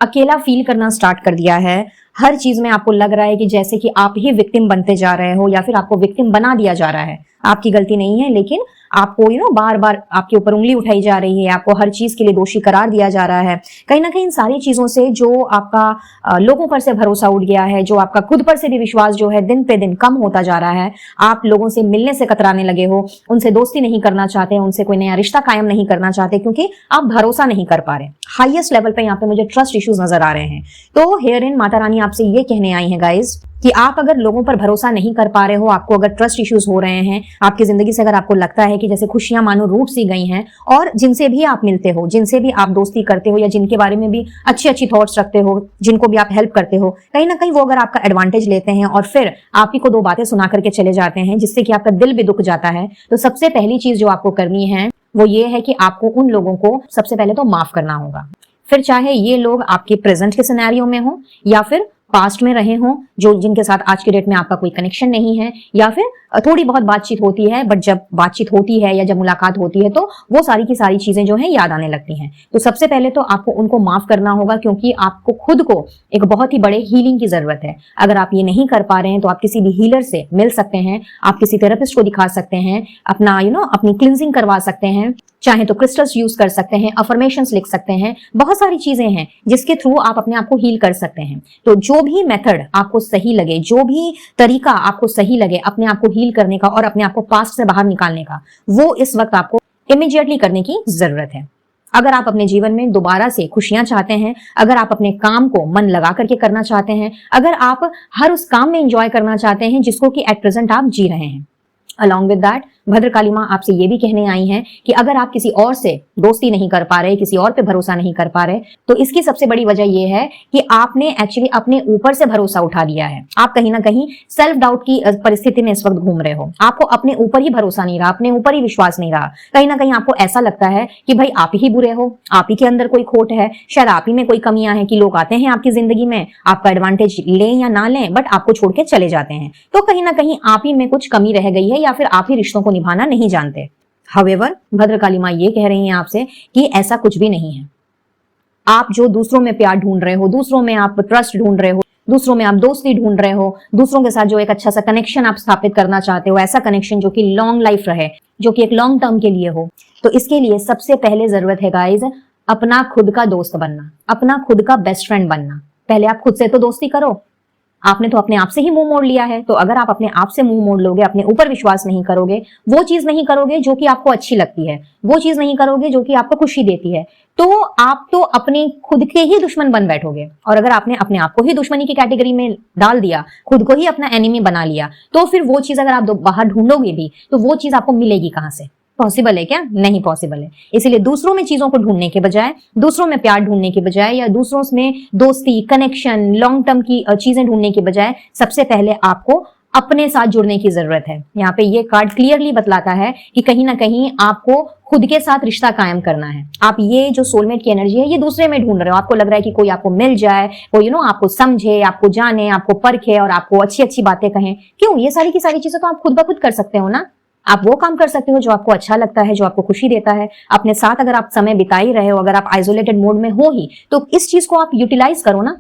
अकेला फील करना स्टार्ट कर दिया है, हर चीज में आपको लग रहा है कि जैसे कि आप ही विक्टिम बनते जा रहे हो या फिर आपको विक्टिम बना दिया जा रहा है। आपकी गलती नहीं है, लेकिन आपको बार बार आपके ऊपर उंगली उठाई जा रही है, आपको हर चीज के लिए दोषी करार दिया जा रहा है। कहीं ना कहीं इन सारी चीजों से जो आपका लोगों पर से भरोसा उठ गया है, जो आपका खुद पर से भी विश्वास जो है दिन पे दिन कम होता जा रहा है, आप लोगों से मिलने से कतराने लगे हो, उनसे दोस्ती नहीं करना चाहते, उनसे कोई नया रिश्ता कायम नहीं करना चाहते क्योंकि आप भरोसा नहीं कर पा रहे। हाईएस्ट लेवल पे यहाँ पे मुझे ट्रस्ट इश्यूज नजर आ रहे हैं। तो हेयर इन माता रानी आपसे ये कहने आई है गाइज कि आप अगर लोगों पर भरोसा नहीं कर पा रहे हो, आपको अगर ट्रस्ट इश्यूज हो रहे हैं आपकी जिंदगी से, अगर आपको लगता है कि जैसे खुशियां मानो रूठ सी गई हैं, और जिनसे भी आप मिलते हो, जिनसे भी आप दोस्ती करते हो या जिनके बारे में भी अच्छी अच्छी थॉट्स रखते हो, जिनको भी आप हेल्प करते हो, कहीं ना कहीं वो अगर आपका एडवांटेज लेते हैं और फिर आप ही को दो बातें सुना करके चले जाते हैं जिससे कि आपका दिल भी दुख जाता है, तो सबसे पहली चीज जो आपको करनी है वो ये है कि आपको उन लोगों को सबसे पहले तो माफ करना होगा। फिर चाहे ये लोग आपके प्रेजेंट के सिनेरियो में हो या फिर पास्ट में रहे हों, जो जिनके साथ आज के डेट में आपका कोई कनेक्शन नहीं है, या फिर थोड़ी बहुत बातचीत होती है, बट जब बातचीत होती है या जब मुलाकात होती है तो वो सारी की सारी चीजें जो है याद आने लगती हैं। तो सबसे पहले तो आपको उनको माफ करना होगा, क्योंकि आपको खुद को एक बहुत ही बड़े हीलिंग की जरूरत है। अगर आप ये नहीं कर पा रहे हैं तो आप किसी भी हीलर से मिल सकते हैं, आप किसी थेरेपिस्ट को दिखा सकते हैं, अपना अपनी क्लिंजिंग करवा सकते हैं, चाहे तो क्रिस्टल्स यूज कर सकते हैं, अफर्मेशंस लिख सकते हैं, बहुत सारी चीजें हैं जिसके थ्रू आप अपने आप को हील कर सकते हैं। तो जो भी मेथड आपको सही लगे, जो भी तरीका आपको सही लगे अपने आप को हील करने का और अपने आप को पास्ट से बाहर निकालने का, वो इस वक्त आपको इमीडिएटली करने की जरूरत है। अगर आप अपने जीवन में दोबारा से खुशियां चाहते हैं, अगर आप अपने काम को मन लगा करके करना चाहते हैं, अगर आप हर उस काम में एंजॉय करना चाहते हैं जिसको कि एट प्रेजेंट आप जी रहे हैं, अलॉन्ग विद दैट भद्रकाली माँ आपसे ये भी कहने आई हैं कि अगर आप किसी और से दोस्ती नहीं कर पा रहे, किसी और पे भरोसा नहीं कर पा रहे, तो इसकी सबसे बड़ी वजह यह है कि आपने एक्चुअली अपने ऊपर से भरोसा उठा लिया है। आप कहीं ना कहीं सेल्फ डाउट की परिस्थिति में इस वक्त घूम रहे हो। आपको अपने ऊपर ही भरोसा नहीं रहा, अपने ऊपर ही विश्वास नहीं रहा। कहीं ना कहीं आपको ऐसा लगता है कि भाई आप ही बुरे हो, आप ही के अंदर कोई खोट है, शायद आप ही में कोई कमियां हैं कि लोग आते हैं आपकी जिंदगी में, आपका एडवांटेज लें या ना लें, बट आपको छोड़ के चले जाते हैं। तो कहीं ना कहीं आप ही में कुछ कमी रह गई है या फिर आप ही रिश्तों को निभाना नहीं जानते। However, भद्रकाली माँ ये कह रही हैं आपसे कि ऐसा कुछ भी नहीं है। आप जो दूसरों में प्यार ढूंढ रहे हो, दूसरों में आप ट्रस्ट ढूंढ रहे हो, दूसरों में आप दोस्ती ढूंढ रहे हो, दूसरों के साथ जो एक अच्छा सा कनेक्शन आप स्थापित करना चाहते हो, ऐसा कनेक्शन जो कि लॉन्ग लाइफ रहे, जो कि एक लॉन्ग टर्म के लिए हो, तो इसके लिए सबसे पहले जरूरत है गाइज अपना खुद का दोस्त बनना, अपना खुद का बेस्ट फ्रेंड बनना। पहले आप खुद से तो दोस्ती करो। आपने तो अपने आप से ही मुंह मोड़ लिया है, तो अगर आप अपने आप से मुंह मोड़ लोगे, अपने ऊपर विश्वास नहीं करोगे, वो चीज नहीं करोगे जो कि आपको अच्छी लगती है, वो चीज नहीं करोगे जो कि आपको खुशी देती है, तो आप तो अपने खुद के ही दुश्मन बन बैठोगे। और अगर आपने अपने आप को ही दुश्मनी की कैटेगरी में डाल दिया, खुद को ही अपना एनिमी बना लिया, तो फिर वो चीज अगर आप बाहर ढूंढोगे भी तो वो चीज आपको मिलेगी कहां से? पॉसिबल है क्या? नहीं पॉसिबल है। इसीलिए दूसरों में चीजों को ढूंढने के बजाय, दूसरों में प्यार ढूंढने के बजाय, या दूसरों में दोस्ती, कनेक्शन, लॉन्ग टर्म की चीजें ढूंढने के बजाय सबसे पहले आपको अपने साथ जुड़ने की जरूरत है। यहाँ पे ये कार्ड क्लियरली बतलाता है कि कहीं ना कहीं आपको खुद के साथ रिश्ता कायम करना है। आप ये जो सोलमेट की एनर्जी है ये दूसरे में ढूंढ रहे हो। आपको लग रहा है कि कोई आपको मिल जाए, कोई आपको समझे, आपको जाने, आपको परखे और आपको अच्छी अच्छी बातें कहें। क्यों? ये सारी की सारी चीजें तो आप खुद ब खुद कर सकते हो ना। आप वो काम कर सकते हो जो आपको अच्छा लगता है, जो आपको खुशी देता है। अपने साथ अगर आप समय बिता ही रहे हो, अगर आप आइसोलेटेड मोड में हो ही, तो इस चीज को आप यूटिलाइज करो ना।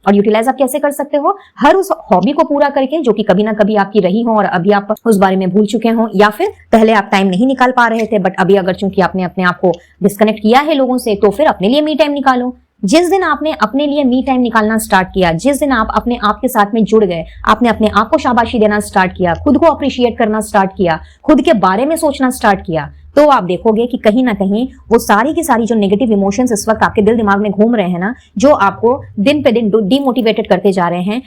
और यूटिलाइज आप कैसे कर सकते हो? हर उस हॉबी को पूरा करके जो कि कभी ना कभी आपकी रही हो और अभी आप उस बारे में भूल चुके हो, या फिर पहले आप टाइम नहीं निकाल पा रहे थे बट अभी अगर चूंकि आपने अपने आप को डिस्कनेक्ट किया है लोगों से, तो फिर अपने लिए मी टाइम निकालो। जिस दिन आपने अपने लिए मी टाइम निकालना स्टार्ट किया, जिस दिन आप अपने आप के साथ में जुड़ गए, आपने अपने आप को शाबाशी देना स्टार्ट किया, खुद को अप्रिशिएट करना स्टार्ट किया, खुद के बारे में सोचना स्टार्ट किया, तो आप देखोगे कि कहीं ना कहीं वो सारी की सारी जो नेगेटिव इमोशंस इस वक्त आपके दिल दिमाग में घूम रहे हैं ना, जो आपको दिन पे दिन डिमोटिवेटेड करते जा रहे हैं,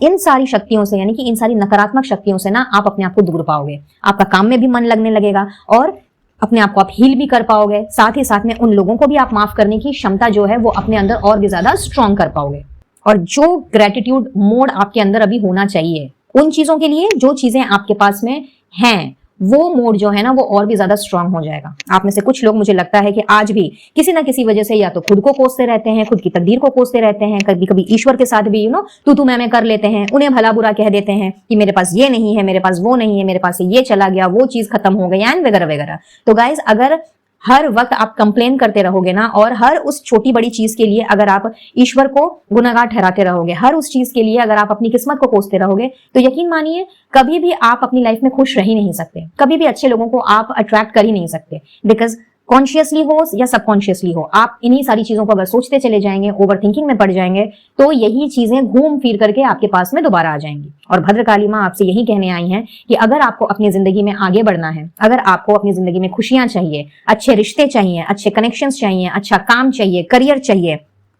इन सारी शक्तियों से, यानी कि इन सारी नकारात्मक शक्तियों से ना आप अपने आप को दूर पाओगे। आपका काम में भी मन लगने लगेगा और अपने आप को आप हील भी कर पाओगे। साथ ही साथ में उन लोगों को भी आप माफ करने की क्षमता जो है वो अपने अंदर और भी ज्यादा स्ट्रांग कर पाओगे। और जो ग्रेटिट्यूड मोड आपके अंदर अभी होना चाहिए उन चीजों के लिए, जो चीजें आपके पास में हैं, वो मोड जो है ना वो और भी ज्यादा स्ट्रांग हो जाएगा। आप में से कुछ लोग, मुझे लगता है कि आज भी किसी ना किसी वजह से या तो खुद को कोसते रहते हैं, खुद की तकदीर को कोसते रहते हैं, कभी कभी ईश्वर के साथ भी तू मैं कर लेते हैं, उन्हें भला बुरा कह देते हैं कि मेरे पास ये नहीं है, मेरे पास वो नहीं है, मेरे पास ये चला गया, वो चीज खत्म हो गई एंड वगैरह वगैरह। तो गाइज, अगर हर वक्त आप कंप्लेन करते रहोगे ना, और हर उस छोटी बड़ी चीज के लिए अगर आप ईश्वर को गुनहगार ठहराते रहोगे, हर उस चीज के लिए अगर आप अपनी किस्मत को कोसते रहोगे, तो यकीन मानिए कभी भी आप अपनी लाइफ में खुश रह ही नहीं सकते। कभी भी अच्छे लोगों को आप अट्रैक्ट कर ही नहीं सकते। बिकॉज कॉन्शियसली हो या सबकॉन्शियसली हो, आप इन्हीं सारी चीजों को अगर सोचते चले जाएंगे, ओवर थिंकिंग में पड़ जाएंगे, तो यही चीजें घूम फिर करके आपके पास में दोबारा आ जाएंगी। और भद्रकाली माँ आपसे यही कहने आई हैं कि अगर आपको अपनी जिंदगी में आगे बढ़ना है, अगर आपको अपनी जिंदगी में खुशियां चाहिए, अच्छे रिश्ते चाहिए, अच्छे कनेक्शंस चाहिए, अच्छा काम चाहिए, करियर चाहिए,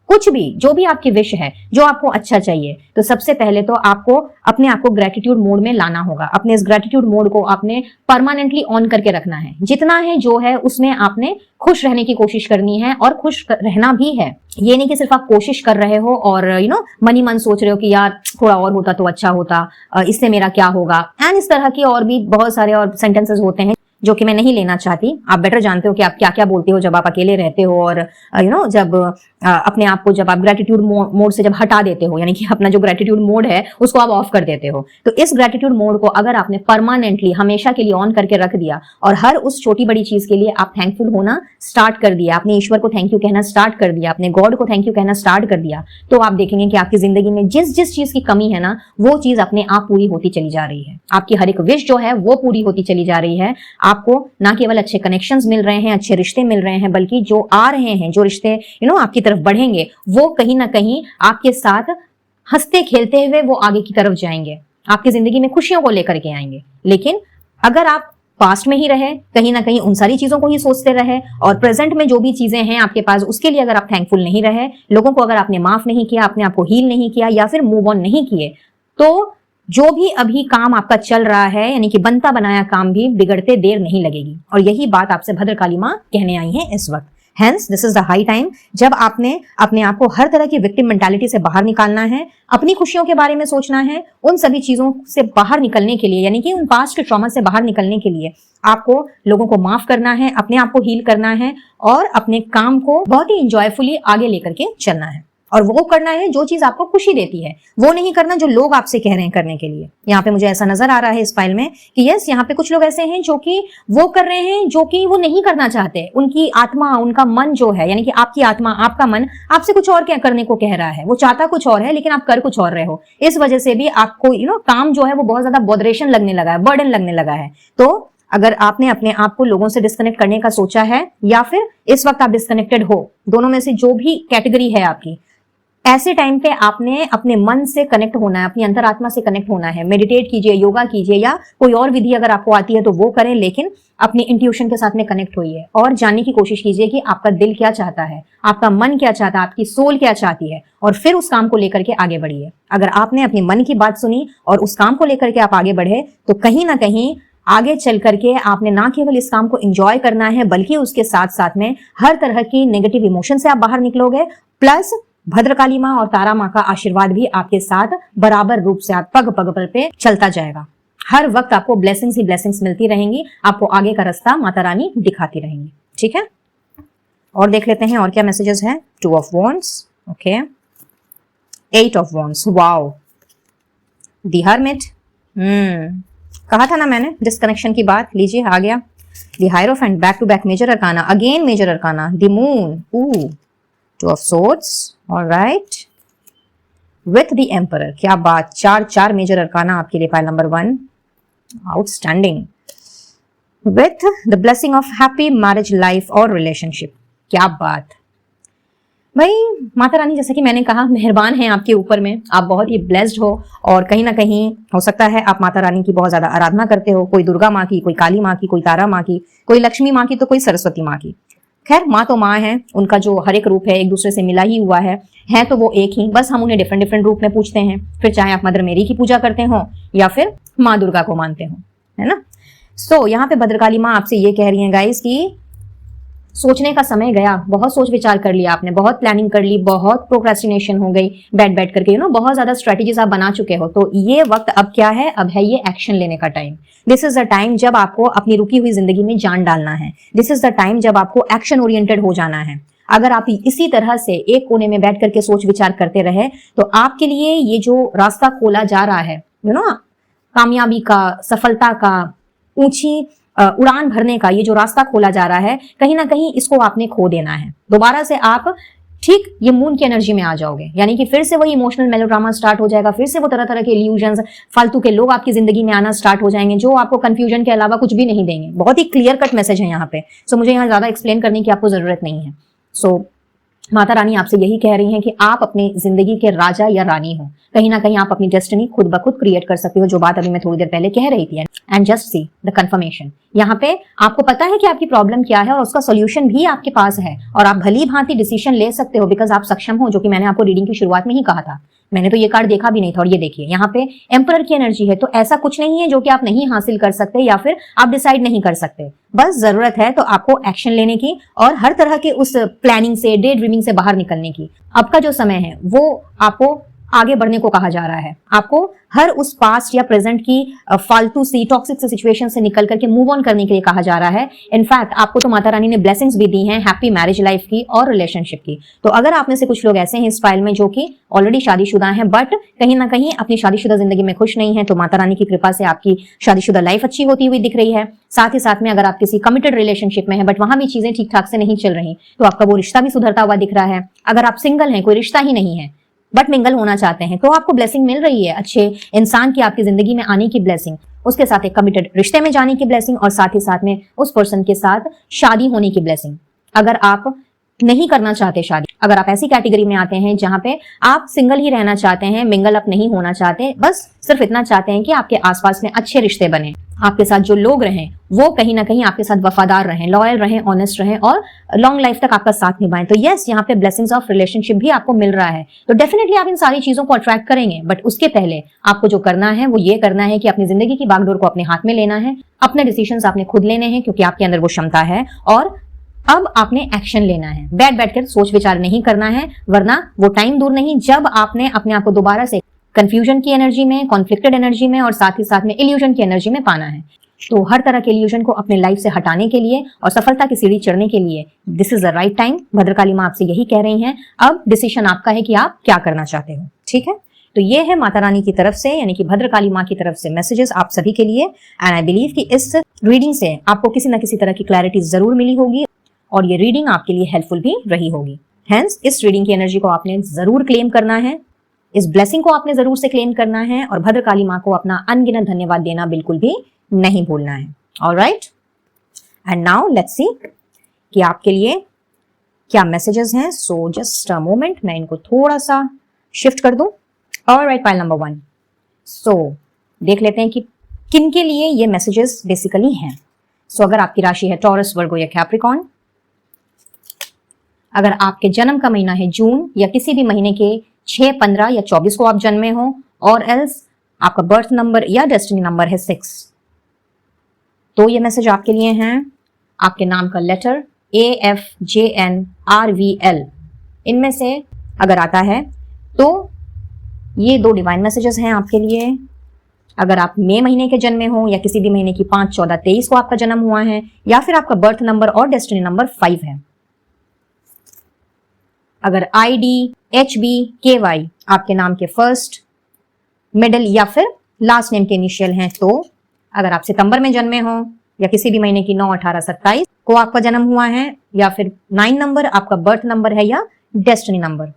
कुछ भी, जो भी आपकी विश है, जो आपको अच्छा चाहिए, तो सबसे पहले तो आपको अपने आप को ग्रेटिट्यूड मोड में लाना होगा। अपने इस ग्रेटिट्यूड मोड को आपने परमानेंटली ऑन करके रखना है। जितना है जो है उसमें आपने खुश रहने की कोशिश करनी है, और खुश रहना भी है। ये नहीं कि सिर्फ आप कोशिश कर रहे हो और मन ही मन सोच रहे हो कि यार थोड़ा और होता तो अच्छा होता, इससे मेरा क्या होगा, एंड इस तरह की और भी बहुत सारे और सेंटेंसेस होते हैं जो कि मैं नहीं लेना चाहती। आप बेटर जानते हो कि आप क्या क्या बोलते हो जब आप अकेले रहते हो, और जब अपने आप को जब आप ग्रेटिट्यूड मोड से जब हटा देते हो, यानी कि अपना जो ग्रेटिट्यूड मोड है उसको आप ऑफ कर देते हो। तो इस ग्रेटिट्यूड मोड को अगर आपने परमानेंटली हमेशा के लिए ऑन करके रख दिया, और हर उस छोटी बड़ी चीज के लिए आप थैंकफुल होना स्टार्ट कर दिया, अपने ईश्वर को थैंक यू कहना स्टार्ट कर दिया, अपने गॉड को थैंक यू कहना स्टार्ट कर दिया, तो आप देखेंगे कि आपकी जिंदगी में जिस जिस चीज की कमी है ना, वो चीज अपने आप पूरी होती चली जा रही है। आपकी हर एक विश जो है वो पूरी होती चली जा रही है। आपको ना केवल अच्छे कनेक्शंस मिल रहे हैं, अच्छे रिश्ते मिल रहे हैं, बल्कि जो आ रहे हैं, जो रिश्ते आपकी तरफ बढ़ेंगे, वो कहीं ना कहीं आपके साथ हंसते खेलते हुए वो आगे की तरफ जाएंगे, आपकी जिंदगी में खुशियों को लेकर के आएंगे। लेकिन अगर आप पास्ट में ही रहे, कहीं ना कहीं उन सारी चीजों को ही सोचते रहे, और प्रेजेंट में जो भी चीजें हैं आपके पास उसके लिए अगर आप थैंकफुल नहीं रहे, लोगों को अगर आपने माफ नहीं किया, अपने आप को हील नहीं किया, या फिर मूव ऑन नहीं किए, तो जो भी अभी काम आपका चल रहा है, यानी कि बनता बनाया काम भी बिगड़ते देर नहीं लगेगी। और यही बात आपसे भद्रकाली माँ कहने आई है इस वक्त। Hence, this is the high time जब आपने अपने आप को हर तरह की विक्टिम मेंटालिटी से बाहर निकालना है, अपनी खुशियों के बारे में सोचना है। उन सभी चीजों से बाहर निकलने के लिए, यानी कि उन पास्ट के ट्रॉमा से बाहर निकलने के लिए आपको लोगों को माफ करना है, अपने आप को हील करना है, और अपने काम को बहुत ही इंजॉयफुली आगे लेकर के चलना है। और वो करना है जो चीज आपको खुशी देती है, वो नहीं करना जो लोग आपसे कह रहे हैं करने के लिए। यहाँ पे मुझे ऐसा नजर आ रहा है इस फाइल में कि यस, यहाँ पे कुछ लोग ऐसे हैं जो कि वो कर रहे हैं जो कि वो नहीं करना चाहते। उनकी आत्मा, उनका मन जो है, यानी कि आपकी आत्मा, आपका मन आपसे कुछ और क्या करने को कह रहा है। वो चाहता कुछ और है लेकिन आप कर कुछ और रहे हो। इस वजह से भी आपको काम जो है वो बहुत ज्यादा बॉदरेशन लगने लगा है, बर्डन लगने लगा है। तो अगर आपने अपने आप को लोगों से डिस्कनेक्ट करने का सोचा है, या फिर इस वक्त आप डिस्कनेक्टेड हो, दोनों में से जो भी कैटेगरी है आपकी, ऐसे टाइम पे आपने अपने मन से कनेक्ट होना है, अपनी अंतरात्मा से कनेक्ट होना है। मेडिटेट कीजिए, योगा कीजिए, या कोई और विधि अगर आपको आती है तो वो करें, लेकिन अपनी इंट्यूशन के साथ में कनेक्ट होइए और जानने की कोशिश कीजिए कि आपका दिल क्या चाहता है, आपका मन क्या चाहता है, आपकी सोल क्या चाहती है, और फिर उस काम को लेकर के आगे बढ़िए। अगर आपने अपने मन की बात सुनी और उस काम को लेकर के आप आगे बढ़े, तो कहीं ना कहीं आगे चल करके आपने ना केवल इस काम को एंजॉय करना है, बल्कि उसके साथ साथ में हर तरह की नेगेटिव इमोशन से आप बाहर निकलोगे। प्लस भद्रकाली माँ और तारा माँ का आशीर्वाद भी आपके साथ बराबर रूप से आप पग पग पर पे चलता जाएगा। हर वक्त आपको ब्लेसिंग्स ही ब्लेसिंग्स मिलती रहेंगी, आपको आगे का रास्ता माता रानी दिखाती रहेंगी। ठीक है, और देख लेते हैं और क्या मैसेजेस हैं। 2 of wands, okay, 8 of wands, wow, the hermit, कहा था ना मैंने डिस्कनेक्शन की बात, लीजिए आ गया। The hierophant, back to back major arcana, again major arcana, the moon, 2 of swords, alright, with the emperor, क्या बात, 4 मेजर अरकाना आपके लिए pile number 1, outstanding, with the blessing of happy marriage life और रिलेशनशिप, क्या बात। भाई माता रानी जैसे कि मैंने कहा मेहरबान है आपके ऊपर में, आप बहुत ही ब्लेस्ड हो, और कहीं ना कहीं हो सकता है आप माता रानी की बहुत ज्यादा आराधना करते हो, कोई दुर्गा माँ की, कोई काली माँ की, कोई तारा माँ की, कोई लक्ष्मी माँ की, तो कोई सरस्वती माँ की। खैर माँ तो माँ है, उनका जो हर एक रूप है एक दूसरे से मिला ही हुआ है तो वो एक ही, बस हम उन्हें डिफरेंट डिफरेंट रूप में पूछते हैं। फिर चाहे आप मदर मेरी की पूजा करते हो या फिर माँ दुर्गा को मानते हो, है ना। सो यहाँ पे भद्रकाली माँ आपसे ये कह रही है गाइस कि सोचने का समय गया, बहुत सोच विचार कर लिया आपने, बहुत प्लानिंग कर ली, बहुत प्रोक्रेस्टिनेशन हो गई बैठ करके, बहुत ज्यादा स्ट्रेटेजीज आप बना चुके हो। तो ये वक्त अब क्या है, अब है ये एक्शन लेने का time. This is the time जब आपको अपनी रुकी हुई जिंदगी में जान डालना है। दिस इज द टाइम जब आपको एक्शन ओरिएंटेड हो जाना है। अगर आप इसी तरह से एक कोने में बैठ करके सोच विचार करते रहे तो आपके लिए ये जो रास्ता खोला जा रहा है, कामयाबी का, सफलता का, ऊंची उड़ान भरने का, ये जो रास्ता खोला जा रहा है, कहीं ना कहीं इसको आपने खो देना है। दोबारा से आप ठीक ये मून की एनर्जी में आ जाओगे, यानी कि फिर से वही इमोशनल मेलोड्रामा स्टार्ट हो जाएगा, फिर से वो तरह तरह के इल्यूजन्स, फालतू के लोग आपकी जिंदगी में आना स्टार्ट हो जाएंगे जो आपको कंफ्यूजन के अलावा कुछ भी नहीं देंगे। बहुत ही क्लियर कट मैसेज है यहाँ पे, सो मुझे यहाँ ज्यादा एक्सप्लेन करने की आपको जरूरत नहीं है। सो माता रानी आपसे यही कह रही हैं कि आप अपनी जिंदगी के राजा या रानी हो, कहीं ना कहीं आप अपनी डेस्टिनी खुद ब खुद क्रिएट कर सकते हो, जो बात अभी मैं थोड़ी देर पहले कह रही थी। And just see the confirmation, यहाँ पे आपको पता है कि आपकी प्रॉब्लम क्या है और उसका सोल्यूशन भी आपके पास है, और आप भली भांति डिसीजन ले सकते हो बिकॉज आप सक्षम हो, जो कि मैंने आपको रीडिंग की शुरुआत में ही कहा था। मैंने तो ये कार्ड देखा भी नहीं था, और ये देखिए यहाँ पे एम्परर की एनर्जी है, तो ऐसा कुछ नहीं है जो कि आप नहीं हासिल कर सकते या फिर आप डिसाइड नहीं कर सकते। बस जरूरत है तो आपको एक्शन लेने की और हर तरह के उस प्लानिंग से, डे ड्रीमिंग से बाहर निकलने की। अब का जो समय है वो आपको आगे बढ़ने को कहा जा रहा है। आपको हर उस पास्ट या प्रेजेंट की फालतू सी टॉक्सिक सिचुएशन से निकल करके मूव ऑन करने के लिए कहा जा रहा है। इनफैक्ट आपको तो माता रानी ने ब्लेसिंग्स भी दी हैं हैप्पी मैरिज लाइफ की और रिलेशनशिप की। तो अगर आप में से कुछ लोग ऐसे हैं इस फाइल में जो कि ऑलरेडी शादीशुदा हैं बट कहीं ना कहीं अपनी शादीशुदा जिंदगी में खुश नहीं है, तो माता रानी की कृपा से आपकी शादीशुदा लाइफ अच्छी होती हुई दिख रही है। साथ ही साथ में अगर आप किसी कमिटेड रिलेशनशिप में है बट वहां भी चीजें ठीक ठाक से नहीं चल रही, तो आपका वो रिश्ता भी सुधरता हुआ दिख रहा है। अगर आप सिंगल हैं, कोई रिश्ता ही नहीं है बट मिंगल होना चाहते हैं, तो आपको ब्लेसिंग मिल रही है, अच्छे इंसान की आपकी जिंदगी में आने की ब्लेसिंग, उसके साथ एक कमिटेड रिश्ते में जाने की ब्लेसिंग और साथ ही साथ में उस पर्सन के साथ शादी होने की ब्लेसिंग। अगर आप नहीं करना चाहते शादी, अगर आप ऐसी कैटेगरी में आते हैं जहां पे आप सिंगल ही रहना चाहते हैं, मिंगल अप नहीं होना चाहते, बस सिर्फ इतना चाहते हैं कि आपके आसपास में अच्छे रिश्ते बने, आपके साथ जो लोग रहें वो कहीं ना कहीं आपके साथ वफादार रहें, लॉयल रहें, ऑनेस्ट रहें और लॉन्ग लाइफ तक आपका साथ निभाएं, तो यस यहाँ पे ब्लेसिंग्स ऑफ रिलेशनशिप भी आपको मिल रहा है। तो डेफिनेटली आप इन सारी चीजों को अट्रैक्ट करेंगे, बट उसके पहले आपको जो करना है वो ये करना है कि अपनी जिंदगी की बागडोर को अपने हाथ में लेना है, अपने डिसीजंस आपने खुद लेने हैं क्योंकि आपके अंदर वो क्षमता है, और अब आपने एक्शन लेना है। बैठकर सोच विचार नहीं करना है, वरना वो टाइम दूर नहीं जब आपने अपने आप को दोबारा से कंफ्यूजन की एनर्जी में, कॉन्फ्लिक्टेड एनर्जी में और साथ ही साथ में इल्यूजन की एनर्जी में पाना है। तो हर तरह के इल्यूजन को अपने लाइफ से हटाने के लिए और सफलता की सीढ़ी चढ़ने के लिए this is the right time. Bhadrakali माँ आपसे यही कह रही हैं, अब डिसीजन आपका है कि आप क्या करना चाहते हो। ठीक है, तो ये है माता रानी की तरफ से, यानी कि भद्रकाली माँ की तरफ से मैसेजेस आप सभी के लिए। एंड आई बिलीव कि इस रीडिंग से आपको किसी न किसी तरह की क्लैरिटी जरूर मिली होगी और ये रीडिंग आपके लिए हेल्पफुल भी रही होगी। हेंस इस रीडिंग की एनर्जी को आपने जरूर क्लेम करना है, इस ब्लेसिंग को आपने जरूर से क्लेम करना है और भद्रकाली माँ को अपना अनगिनत धन्यवाद देना बिल्कुल भी नहीं भूलना है। Alright, and now let's see कि आपके लिए क्या मैसेजेस हैं। सो जस्ट अ मोमेंट, मैं इनको थोड़ा सा शिफ्ट कर दूं। Alright, file number 1। सो देख लेते हैं कि किन के लिए ये मैसेजेस बेसिकली हैं। सो अगर आपकी राशि है टॉरस, वर्गो या कैप्रिकॉर्न, अगर आपके जन्म का महीना है जून या किसी भी महीने के 6, 15 या 24 को आप जन्मे हो, और एल्स आपका बर्थ नंबर या डेस्टिनी नंबर है 6, तो ये मैसेज आपके लिए हैं। आपके नाम का लेटर AFJNRVL इनमें से अगर आता है तो ये 2 डिवाइन मैसेजेस हैं आपके लिए। अगर आप मई महीने के जन्मे हो या किसी भी महीने की 5, 14, 23 को आपका जन्म हुआ है, या फिर आपका बर्थ नंबर और डेस्टिनी नंबर 5 है। अगर ID, HB, KY आपके नाम के फर्स्ट, मिडिल या फिर लास्ट नेम के इनिशियल हैं, तो अगर आप सितंबर में जन्मे हो या किसी भी महीने की 9, 18, 27 को आपका जन्म हुआ है, या फिर 9 नंबर आपका बर्थ नंबर है या डेस्टिनी नंबर।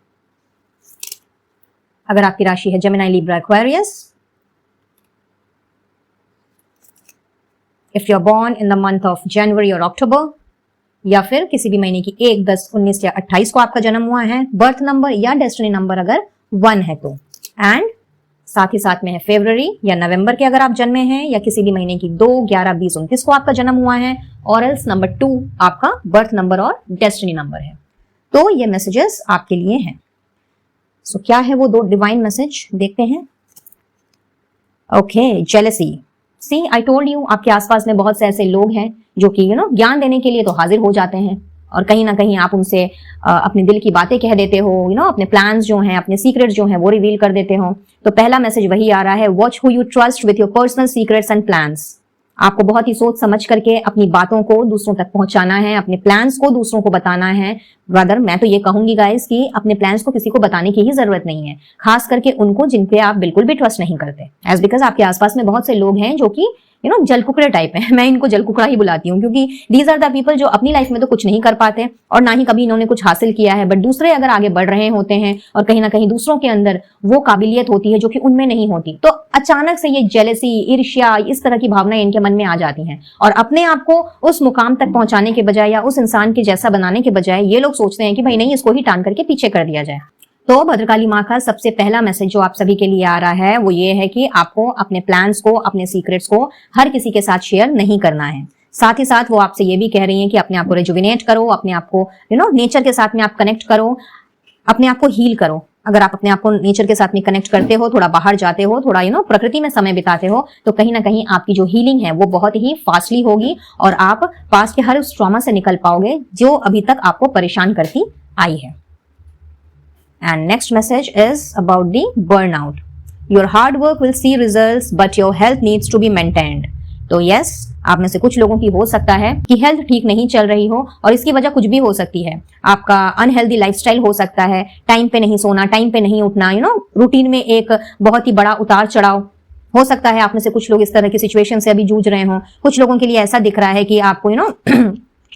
अगर आपकी राशि है Gemini, Libra, Aquarius, if you are born in the month of January और अक्टूबर, या फिर किसी भी महीने की 1, 10, 19 या 28 को आपका जन्म हुआ है, बर्थ नंबर या डेस्टिनी नंबर अगर 1 है तो, एंड साथ ही साथ में है फरवरी या नवंबर के अगर आप जन्मे हैं, या किसी भी महीने की 2, 11, 20, 29 को आपका जन्म हुआ है, और एल्स नंबर 2 आपका बर्थ नंबर और डेस्टिनी नंबर है। तो ये मैसेजेस आपके लिए हैं। सो क्या है वो 2 डिवाइन मैसेज, देखते हैं। Okay, jealousy. See I told you, आपके आसपास में बहुत से ऐसे लोग हैं जो कि ज्ञान देने के लिए तो हाजिर हो जाते हैं, और कहीं ना कहीं आप उनसे अपने दिल की बातें कह देते हो, अपने प्लान्स जो हैं, अपने सीक्रेट्स जो हैं वो रिवील कर देते हो। तो पहला मैसेज वही आ रहा है, watch who you trust with your personal secrets and plans. आपको बहुत ही सोच समझ करके अपनी बातों को दूसरों तक पहुंचाना है, अपने प्लान्स को दूसरों को बताना है। ब्रदर, मैं तो ये कहूंगी गाइस कि अपने प्लान्स को किसी को बताने की ही जरूरत नहीं है, खास करके उनको जिन पे आप बिल्कुल भी ट्रस्ट नहीं करते। एज बिकॉज आपके आसपास में बहुत से लोग हैं जो कि जलकुकड़े टाइप है। मैं इनको जलकुकड़ा ही बुलाती हूँ, क्योंकि दीज आर द पीपल जो अपनी लाइफ में तो कुछ नहीं कर पाते और ना ही कभी इन्होंने कुछ हासिल किया है, बट दूसरे अगर आगे बढ़ रहे होते हैं और कहीं ना कहीं दूसरों के अंदर वो काबिलियत होती है जो कि उनमें नहीं होती, तो अचानक से ये जेलसी, ईर्ष्या, इस तरह की भावनाएं इनके मन में आ जाती हैं, और अपने आप को उस मुकाम तक पहुंचाने के बजाय या उस इंसान के जैसा बनाने के बजाय ये लोग सोचते हैं कि भाई नहीं, इसको ही टान करके पीछे कर दिया जाए। तो भद्रकाली माँ का सबसे पहला मैसेज जो आप सभी के लिए आ रहा है वो ये है कि आपको अपने प्लान्स को, अपने सीक्रेट्स को हर किसी के साथ शेयर नहीं करना है। साथ ही साथ वो आपसे ये भी कह रही हैं कि अपने आप को रिजुविनेट करो, अपने आप को नेचर के साथ में आप कनेक्ट करो, अपने आप को हील करो। अगर आप अपने आप को नेचर के साथ में कनेक्ट करते हो, थोड़ा बाहर जाते हो, थोड़ा प्रकृति में समय बिताते हो, तो कहीं ना कहीं आपकी जो हीलिंग है वो बहुत ही फास्टली होगी, और आप पास्ट के हर उस ट्रॉमा से निकल पाओगे जो अभी तक आपको परेशान करती आई है। And next message is about the burnout. Your hard work will see results, but your health needs to be maintained. तो yes, आप में से कुछ लोगों की हो सकता है कि हेल्थ ठीक नहीं चल रही हो, और इसकी वजह कुछ भी हो सकती है। आपका अनहेल्दी लाइफस्टाइल हो सकता है, टाइम पे नहीं सोना, टाइम पे नहीं उठना, रूटीन में एक बहुत ही बड़ा उतार चढ़ाव हो सकता है। आप में से कुछ लोग इस तरह की सिचुएशन से अभी जूझ रहे हो। कुछ लोगों के लिए ऐसा दिख रहा है कि आपको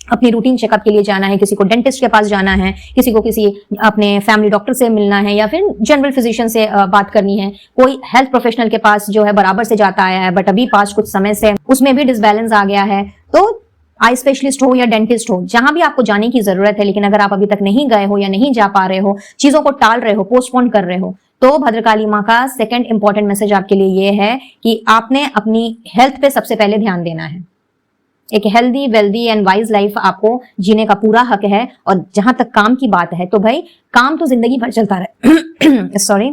अपनी रूटीन चेकअप के लिए जाना है, किसी को डेंटिस्ट के पास जाना है, किसी को किसी अपने फैमिली डॉक्टर से मिलना है, या फिर जनरल फिजिशियन से बात करनी है। कोई हेल्थ प्रोफेशनल के पास जो है बराबर से जाता आया है, बट अभी पास कुछ समय से उसमें भी डिसबैलेंस आ गया है। तो आई स्पेशलिस्ट हो या डेंटिस्ट हो, जहां भी आपको जाने की जरूरत है, लेकिन अगर आप अभी तक नहीं गए हो या नहीं जा पा रहे हो, चीजों को टाल रहे हो, पोस्टपोन कर रहे हो, तो भद्रकाली माँ का सेकंड इंपॉर्टेंट मैसेज आपके लिए ये है कि आपने अपनी हेल्थ पे सबसे पहले ध्यान देना है। एक healthy, wealthy and wise life आपको जीने का पूरा हक है। और जहां तक काम की बात है, तो भाई काम तो जिंदगी भर चलता रहे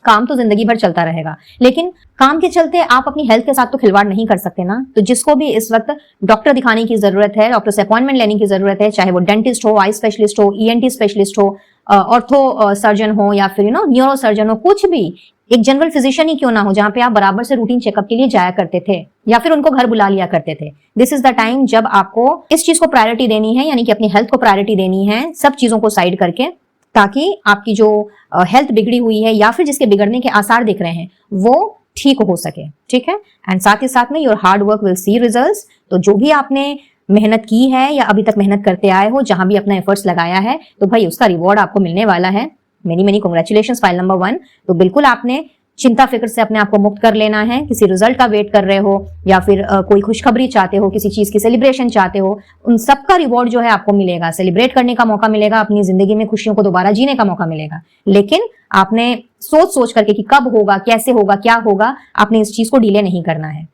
काम तो जिंदगी भर चलता रहेगा, लेकिन काम के चलते आप अपनी हेल्थ के साथ तो खिलवाड़ नहीं कर सकते ना। तो जिसको भी इस वक्त डॉक्टर दिखाने की जरूरत है, डॉक्टर से अपॉइंटमेंट लेने की जरूरत है, चाहे वो डेंटिस्ट हो, आई स्पेशलिस्ट हो, ENT स्पेशलिस्ट हो, ऑर्थो सर्जन हो, या फिर न्यूरो सर्जन हो, कुछ भी, एक जनरल फिजिशियन ही क्यों ना हो, जहां पे आप बराबर से रूटीन चेकअप के लिए जाया करते थे या फिर उनको घर बुला लिया करते थे। दिस इज द टाइम जब आपको इस चीज को प्रायोरिटी देनी है, यानी कि अपनी हेल्थ को प्रायोरिटी देनी है, सब चीजों को साइड करके, ताकि आपकी जो हेल्थ बिगड़ी हुई है या फिर जिसके बिगड़ने के आसार दिख रहे हैं वो ठीक हो सके। ठीक है, एंड साथ ही साथ में your hard work will see results. तो जो भी आपने मेहनत की है या अभी तक मेहनत करते आए हो, जहां भी अपना एफर्ट्स लगाया है, तो भाई उसका रिवॉर्ड आपको मिलने वाला है। Many many congratulations, file number 1। तो बिल्कुल आपने चिंता फिक्र से अपने आप को मुक्त कर लेना है। किसी रिजल्ट का वेट कर रहे हो, या फिर कोई खुशखबरी चाहते हो, किसी चीज की सेलिब्रेशन चाहते हो, उन सबका रिवॉर्ड जो है आपको मिलेगा। सेलिब्रेट करने का मौका मिलेगा, अपनी जिंदगी में खुशियों को दोबारा जीने का मौका मिलेगा। लेकिन आपने सोच सोच करके कि कब होगा, कैसे होगा, क्या होगा, आपने इस चीज को डिले नहीं करना है।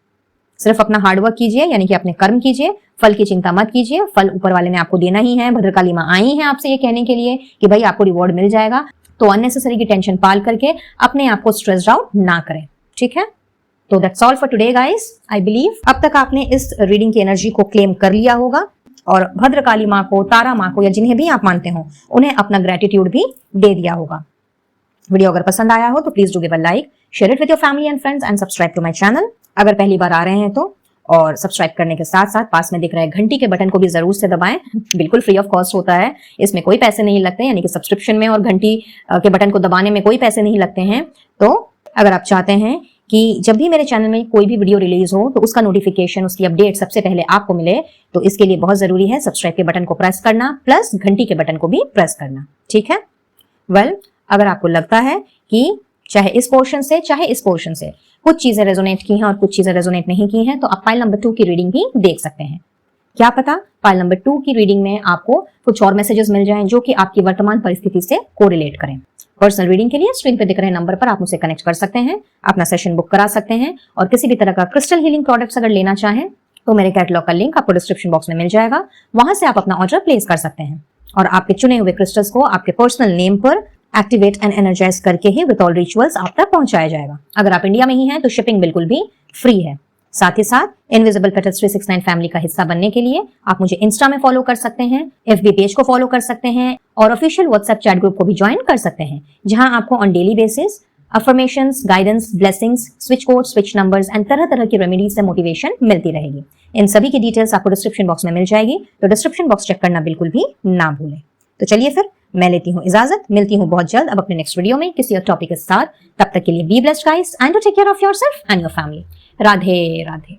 सिर्फ अपना हार्डवर्क कीजिए, यानी कि अपने कर्म कीजिए, फल की चिंता मत कीजिए। फल ऊपर वाले ने आपको देना ही है। भद्रकाली माँ आई है आपसे ये कहने के लिए कि भाई आपको रिवॉर्ड मिल जाएगा। तो अननेसेसरी की टेंशन पाल करके अपने आप को स्ट्रेस्ड आउट ना करें। ठीक है, तो that's all for today guys. I believe अब तक आपने इस रीडिंग की एनर्जी को क्लेम कर लिया होगा और भद्रकाली माँ को, तारा माँ को या जिन्हें भी आप मानते हो उन्हें अपना ग्रेटिट्यूड भी दे दिया होगा। वीडियो अगर पसंद आया हो तो please do give a like, share it with your family and friends and subscribe to my channel अगर पहली बार आ रहे हैं तो। और सब्सक्राइब करने के साथ साथ पास में दिख रहे घंटी के बटन को भी जरूर से दबाएं। बिल्कुल फ्री ऑफ कॉस्ट होता है, इसमें कोई पैसे नहीं लगते, यानी कि सब्सक्रिप्शन में और घंटी के बटन को दबाने में कोई पैसे नहीं लगते हैं। तो अगर आप चाहते हैं कि जब भी मेरे चैनल में कोई भी वीडियो रिलीज हो तो उसका नोटिफिकेशन, उसकी अपडेट सबसे पहले आपको मिले, तो इसके लिए बहुत जरूरी है सब्सक्राइब के बटन को प्रेस करना प्लस घंटी के बटन को भी प्रेस करना। ठीक है? वेल, अगर आपको लगता है कि चाहे इस पोर्शन से चाहे इस पोर्शन से कुछ चीजें रेजोनेट की हैं और कुछ चीजें रेजोनेट नहीं की हैं, तो आप पाइल नंबर 2 की रीडिंग भी देख सकते हैं। क्या पता पाइल नंबर 2 की रीडिंग में आपको कुछ और मैसेजेस मिल जाएं जो कि आपकी वर्तमान परिस्थिति से कोरिलेट करें। पर्सनल रीडिंग के लिए स्क्रीन पे दिख रहे नंबर पर आप मुझसे कनेक्ट कर सकते हैं, अपना सेशन बुक करा सकते हैं और किसी भी तरह का क्रिस्टल हीलिंग प्रोडक्ट्स अगर लेना चाहें तो मेरे कैटलॉग का लिंक आपको डिस्क्रिप्शन बॉक्स में मिल जाएगा, वहां से आप अपना ऑर्डर प्लेस कर सकते हैं और आपके चुने हुए क्रिस्टल्स को आपके पर्सनल नेम पर एक्टिवेट एंड एनर्जाइज करके ही विद ऑल रिचुअल्स आप तक पहुंचाया जाएगा। अगर आप इंडिया में ही हैं तो शिपिंग बिल्कुल भी फ्री है। साथ ही साथ इनविजिबल पेटल्स 369 फैमिली का हिस्सा बनने के लिए आप मुझे इंस्टा में फॉलो कर सकते हैं, FB पेज को फॉलो कर सकते हैं और ऑफिशियल व्हाट्सएप चैट ग्रुप को भी ज्वाइन कर सकते हैं, जहां आपको on daily basis affirmations, guidance, blessings, switch code, switch numbers and तरह तरह की रेमेडीज से मोटिवेशन मिलती रहेगी। इन सभी की डिटेल्स आपको डिस्क्रिप्शन बॉक्स में मिल जाएगी, तो डिस्क्रिप्शन बॉक्स चेक करना बिल्कुल भी ना भूलें। तो चलिए फिर मैं लेती हूँ इजाजत, मिलती हूँ बहुत जल्द अब अपने नेक्स्ट वीडियो में किसी और टॉपिक के साथ। तब तक के लिए be blessed guys and to take care of yourself and your family. Radhe Radhe.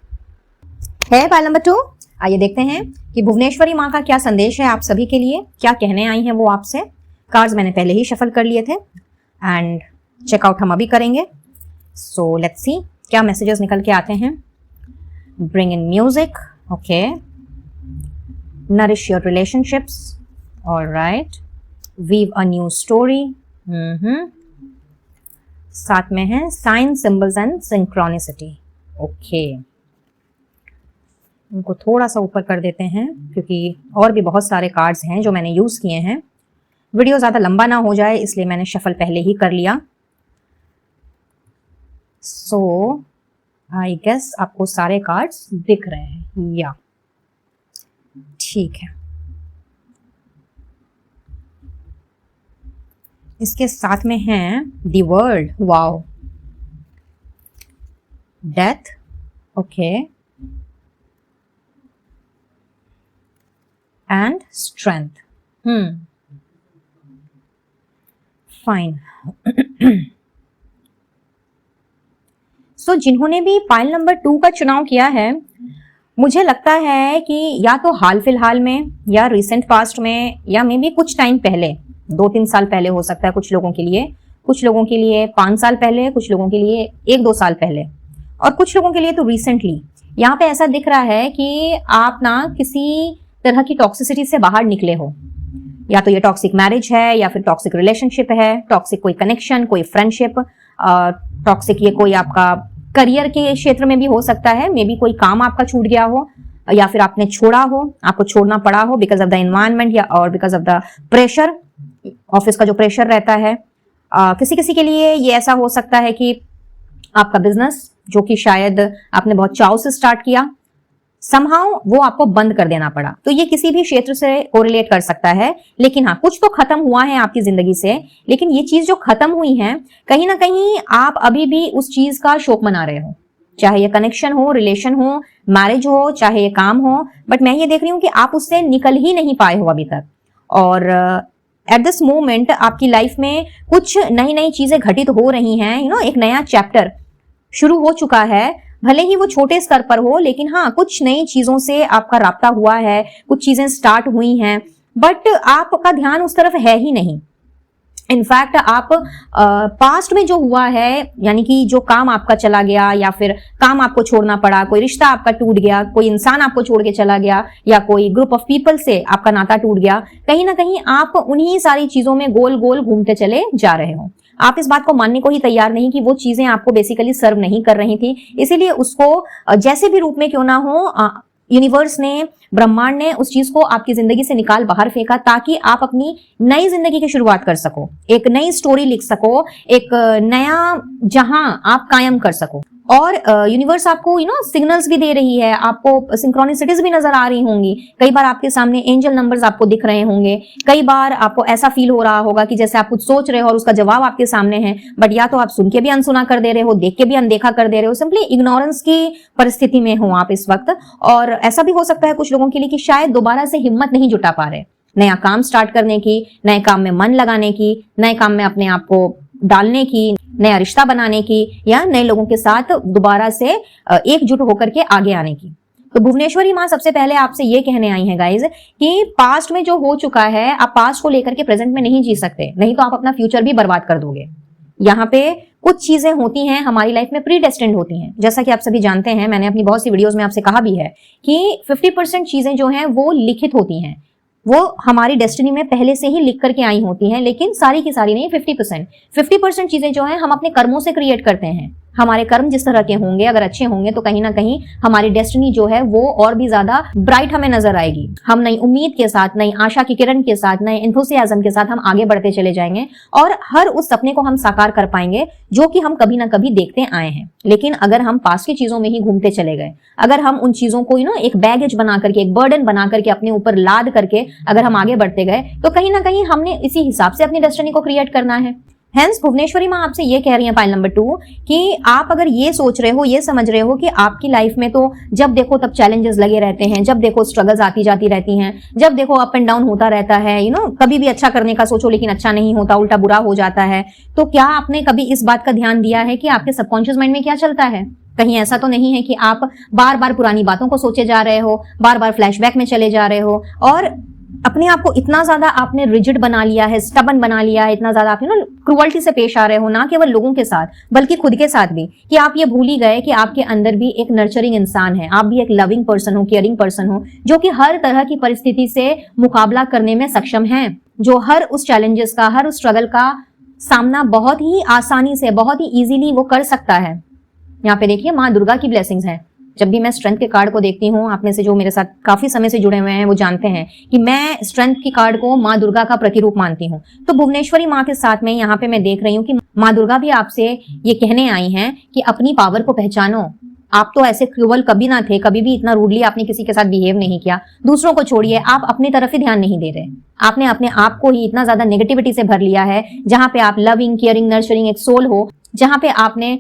है पाइल नंबर 2। आइए देखते हैं कि भुवनेश्वरी माँ का क्या संदेश है आप सभी के लिए, क्या कहने आई हैं वो आपसे। कार्ड्स मैंने पहले ही शफल कर लिए थे एंड चेकआउट हम अभी करेंगे। सो लेट्स सी क्या मैसेजेस निकल के आते हैं। Bring in music, okay. Nourish your relationships, alright. Weave a new story, साथ में है sign, symbols and synchronicity, okay. उनको थोड़ा सा ऊपर कर देते हैं क्योंकि और भी बहुत सारे कार्ड्स हैं जो मैंने यूज किए हैं। वीडियो ज्यादा लंबा ना हो जाए इसलिए मैंने शफल पहले ही कर लिया। सो आई गेस आपको सारे कार्ड्स दिख रहे हैं, या ठीक है। इसके साथ में है the world, wow, death, okay, and strength, fine. So जिन्होंने भी पाइल नंबर 2 का चुनाव किया है, मुझे लगता है कि या तो हाल फिलहाल में या रिसेंट पास्ट में या मे बी कुछ टाइम पहले, 2-3 साल पहले हो सकता है कुछ लोगों के लिए, कुछ लोगों के लिए 5 साल पहले, कुछ लोगों के लिए 1-2 साल पहले और कुछ लोगों के लिए तो रिसेंटली। यहाँ पे ऐसा दिख रहा है कि आप ना किसी तरह की टॉक्सिसिटी से बाहर निकले हो, या तो ये टॉक्सिक मैरिज है या फिर टॉक्सिक रिलेशनशिप है, टॉक्सिक कोई कनेक्शन, कोई फ्रेंडशिप, टॉक्सिक ये कोई आपका करियर के क्षेत्र में भी हो सकता है, मे बी कोई काम आपका छूट गया हो या फिर आपने छोड़ा हो, आपको छोड़ना पड़ा हो बिकॉज ऑफ द एनवायरनमेंट या और because of the pressure, office का जो प्रेशर रहता है। किसी किसी के लिए ये ऐसा हो सकता है कि आपका बिजनेस जो कि शायद आपने बहुत चाव से स्टार्ट किया, समहाउ वो आपको बंद कर देना पड़ा। तो ये किसी भी क्षेत्र से कोरिलेट कर सकता है, लेकिन हाँ कुछ तो खत्म हुआ है आपकी जिंदगी से, लेकिन ये चीज जो खत्म हुई है कहीं ना कहीं आप अभी भी उस चीज का शोक मना रहे हो, चाहे ये कनेक्शन हो, रिलेशन हो, मैरिज हो, चाहे ये काम हो, बट मैं ये देख रही हूँ कि आप उससे निकल ही नहीं पाए हो अभी तक। और एट दिस मोमेंट आपकी लाइफ में कुछ नई नई चीजें घटित हो रही हैं, एक नया चैप्टर शुरू हो चुका है, भले ही वो छोटे स्तर पर हो, लेकिन हाँ कुछ नई चीजों से आपका राब्ता हुआ है, कुछ चीजें स्टार्ट हुई हैं, बट आपका ध्यान उस तरफ है ही नहीं। इनफैक्ट आप पास्ट में जो हुआ है, यानी कि जो काम आपका चला गया या फिर काम आपको छोड़ना पड़ा, कोई रिश्ता आपका टूट गया, कोई इंसान आपको छोड़ के चला गया या कोई ग्रुप ऑफ पीपल से आपका नाता टूट गया, कहीं ना कहीं आप उन्हीं सारी चीजों में गोल गोल घूमते चले जा रहे हो। आप इस बात को मानने को ही तैयार नहीं कि वो चीजें आपको बेसिकली सर्व नहीं कर रही थी, इसीलिए उसको जैसे भी रूप में क्यों ना हो यूनिवर्स ने, ब्रह्मांड ने उस चीज को आपकी जिंदगी से निकाल बाहर फेंका, ताकि आप अपनी नई जिंदगी की शुरुआत कर सको, एक नई स्टोरी लिख सको, एक नया जहां आप कायम कर सको। और यूनिवर्स आपको सिग्नल्स भी दे रही है, आपको सिंक्रोनिसिटीज भी नजर आ रही होंगी। कई बार आपके सामने एंजल नंबर्स आपको दिख रहे होंगे, कई बार आपको ऐसा फील हो रहा होगा कि जैसे आप कुछ सोच रहे हो और उसका जवाब आपके सामने है, बट या तो आप सुन के भी अनसुना कर दे रहे हो, देख के भी अनदेखा कर दे रहे हो, सिंपली इग्नोरेंस की परिस्थिति में हो आप इस वक्त। और ऐसा भी हो सकता है कुछ लोगों के लिए कि शायद दोबारा से हिम्मत नहीं जुटा पा रहे नया काम स्टार्ट करने की, नए काम में मन लगाने की, नए काम में अपने आप को डालने की, नया रिश्ता बनाने की, या नए लोगों के साथ दोबारा से एकजुट होकर के आगे आने की। तो भुवनेश्वरी माँ सबसे पहले आपसे ये कहने आई है गाइज कि पास्ट में जो हो चुका है, आप पास्ट को लेकर के प्रेजेंट में नहीं जी सकते, नहीं तो आप अपना फ्यूचर भी बर्बाद कर दोगे। यहाँ पे कुछ चीजें होती हैं हमारी लाइफ में, प्री डेस्टिन्ड होती हैं। जैसा कि आप सभी जानते हैं, मैंने अपनी बहुत सी वीडियोस में आपसे कहा भी है कि 50% चीजें जो हैं वो लिखित होती हैं, वो हमारी डेस्टिनी में पहले से ही लिख करके आई होती हैं, लेकिन सारी की सारी नहीं, 50% चीजें जो हैं हम अपने कर्मों से क्रिएट करते हैं। हमारे कर्म जिस तरह के होंगे, अगर अच्छे होंगे, तो कहीं ना कहीं हमारी डेस्टिनी जो है वो और भी ज्यादा ब्राइट हमें नजर आएगी। हम नई उम्मीद के साथ, नई आशा की किरण के साथ, नए एंथुसियाज्म के साथ हम आगे बढ़ते चले जाएंगे और हर उस सपने को हम साकार कर पाएंगे जो कि हम कभी ना कभी देखते आए हैं। लेकिन अगर हम पास की चीजों में ही घूमते चले गए, अगर हम उन चीजों को एक बैगेज बना करके, एक बर्डन बना करके अपने ऊपर लाद करके अगर हम आगे बढ़ते गए, तो कहीं ना कहीं हमने इसी हिसाब से अपनी डेस्टिनी को क्रिएट करना है। हेंस भुवनेश्वरी माँ आपसे ये कह रही है, पाइल नंबर 2, कि आप अगर ये सोच रहे हो, ये समझ रहे हो कि आपकी लाइफ में तो जब देखो तब चैलेंजेस लगे रहते हैं, जब देखो स्ट्रगल्स आती जाती रहती हैं, जब देखो अप एंड डाउन होता रहता है, कभी भी अच्छा करने का सोचो लेकिन अच्छा नहीं होता, उल्टा बुरा हो जाता है, तो क्या आपने कभी इस बात का ध्यान दिया है कि आपके सबकॉन्शियस माइंड में क्या चलता है? कहीं ऐसा तो नहीं है कि आप बार बार पुरानी बातों को सोचे जा रहे हो, बार बार फ्लैशबैक में चले जा रहे हो और अपने आप को इतना ज्यादा आपने रिजिड बना लिया है, स्टबन बना लिया है, इतना ज्यादा आप क्रुअल्टी से पेश आ रहे हो, ना केवल लोगों के साथ बल्कि खुद के साथ भी, कि आप ये भूल ही गए कि आपके अंदर भी एक नर्चरिंग इंसान है, आप भी एक लविंग पर्सन हो, केयरिंग पर्सन हो, जो कि हर तरह की परिस्थिति से मुकाबला करने में सक्षम है, जो हर उस चैलेंजेस का, हर उस स्ट्रगल का सामना बहुत ही आसानी से, बहुत ही इजीली वो कर सकता है। यहाँ पे देखिए माँ दुर्गा की ब्लेसिंग्स है। जब भी मैं स्ट्रेंथ के कार्ड को देखती हूँ, आप में से जो मेरे साथ काफी समय से जुड़े हुए हैं वो जानते हैं कि मैं स्ट्रेंथ की कार्ड को माँ दुर्गा का प्रतिरूप मानती हूँ। तो भुवनेश्वरी माँ के साथ में यहाँ पे मैं देख रही हूँ कि माँ दुर्गा भी आपसे ये कहने आई हैं कि अपनी पावर को पहचानो। आप तो ऐसे क्रूअल कभी ना थे, कभी भी इतना रूडली आपने किसी के साथ बिहेव नहीं किया। दूसरों को छोड़िए, आप अपनी तरफ ही ध्यान नहीं दे रहे, आपने अपने आप को ही इतना ज्यादा नेगेटिविटी से भर लिया है, जहां पे आप लविंग, केयरिंग, नर्चरिंग एक सोल हो, जहां पे आपने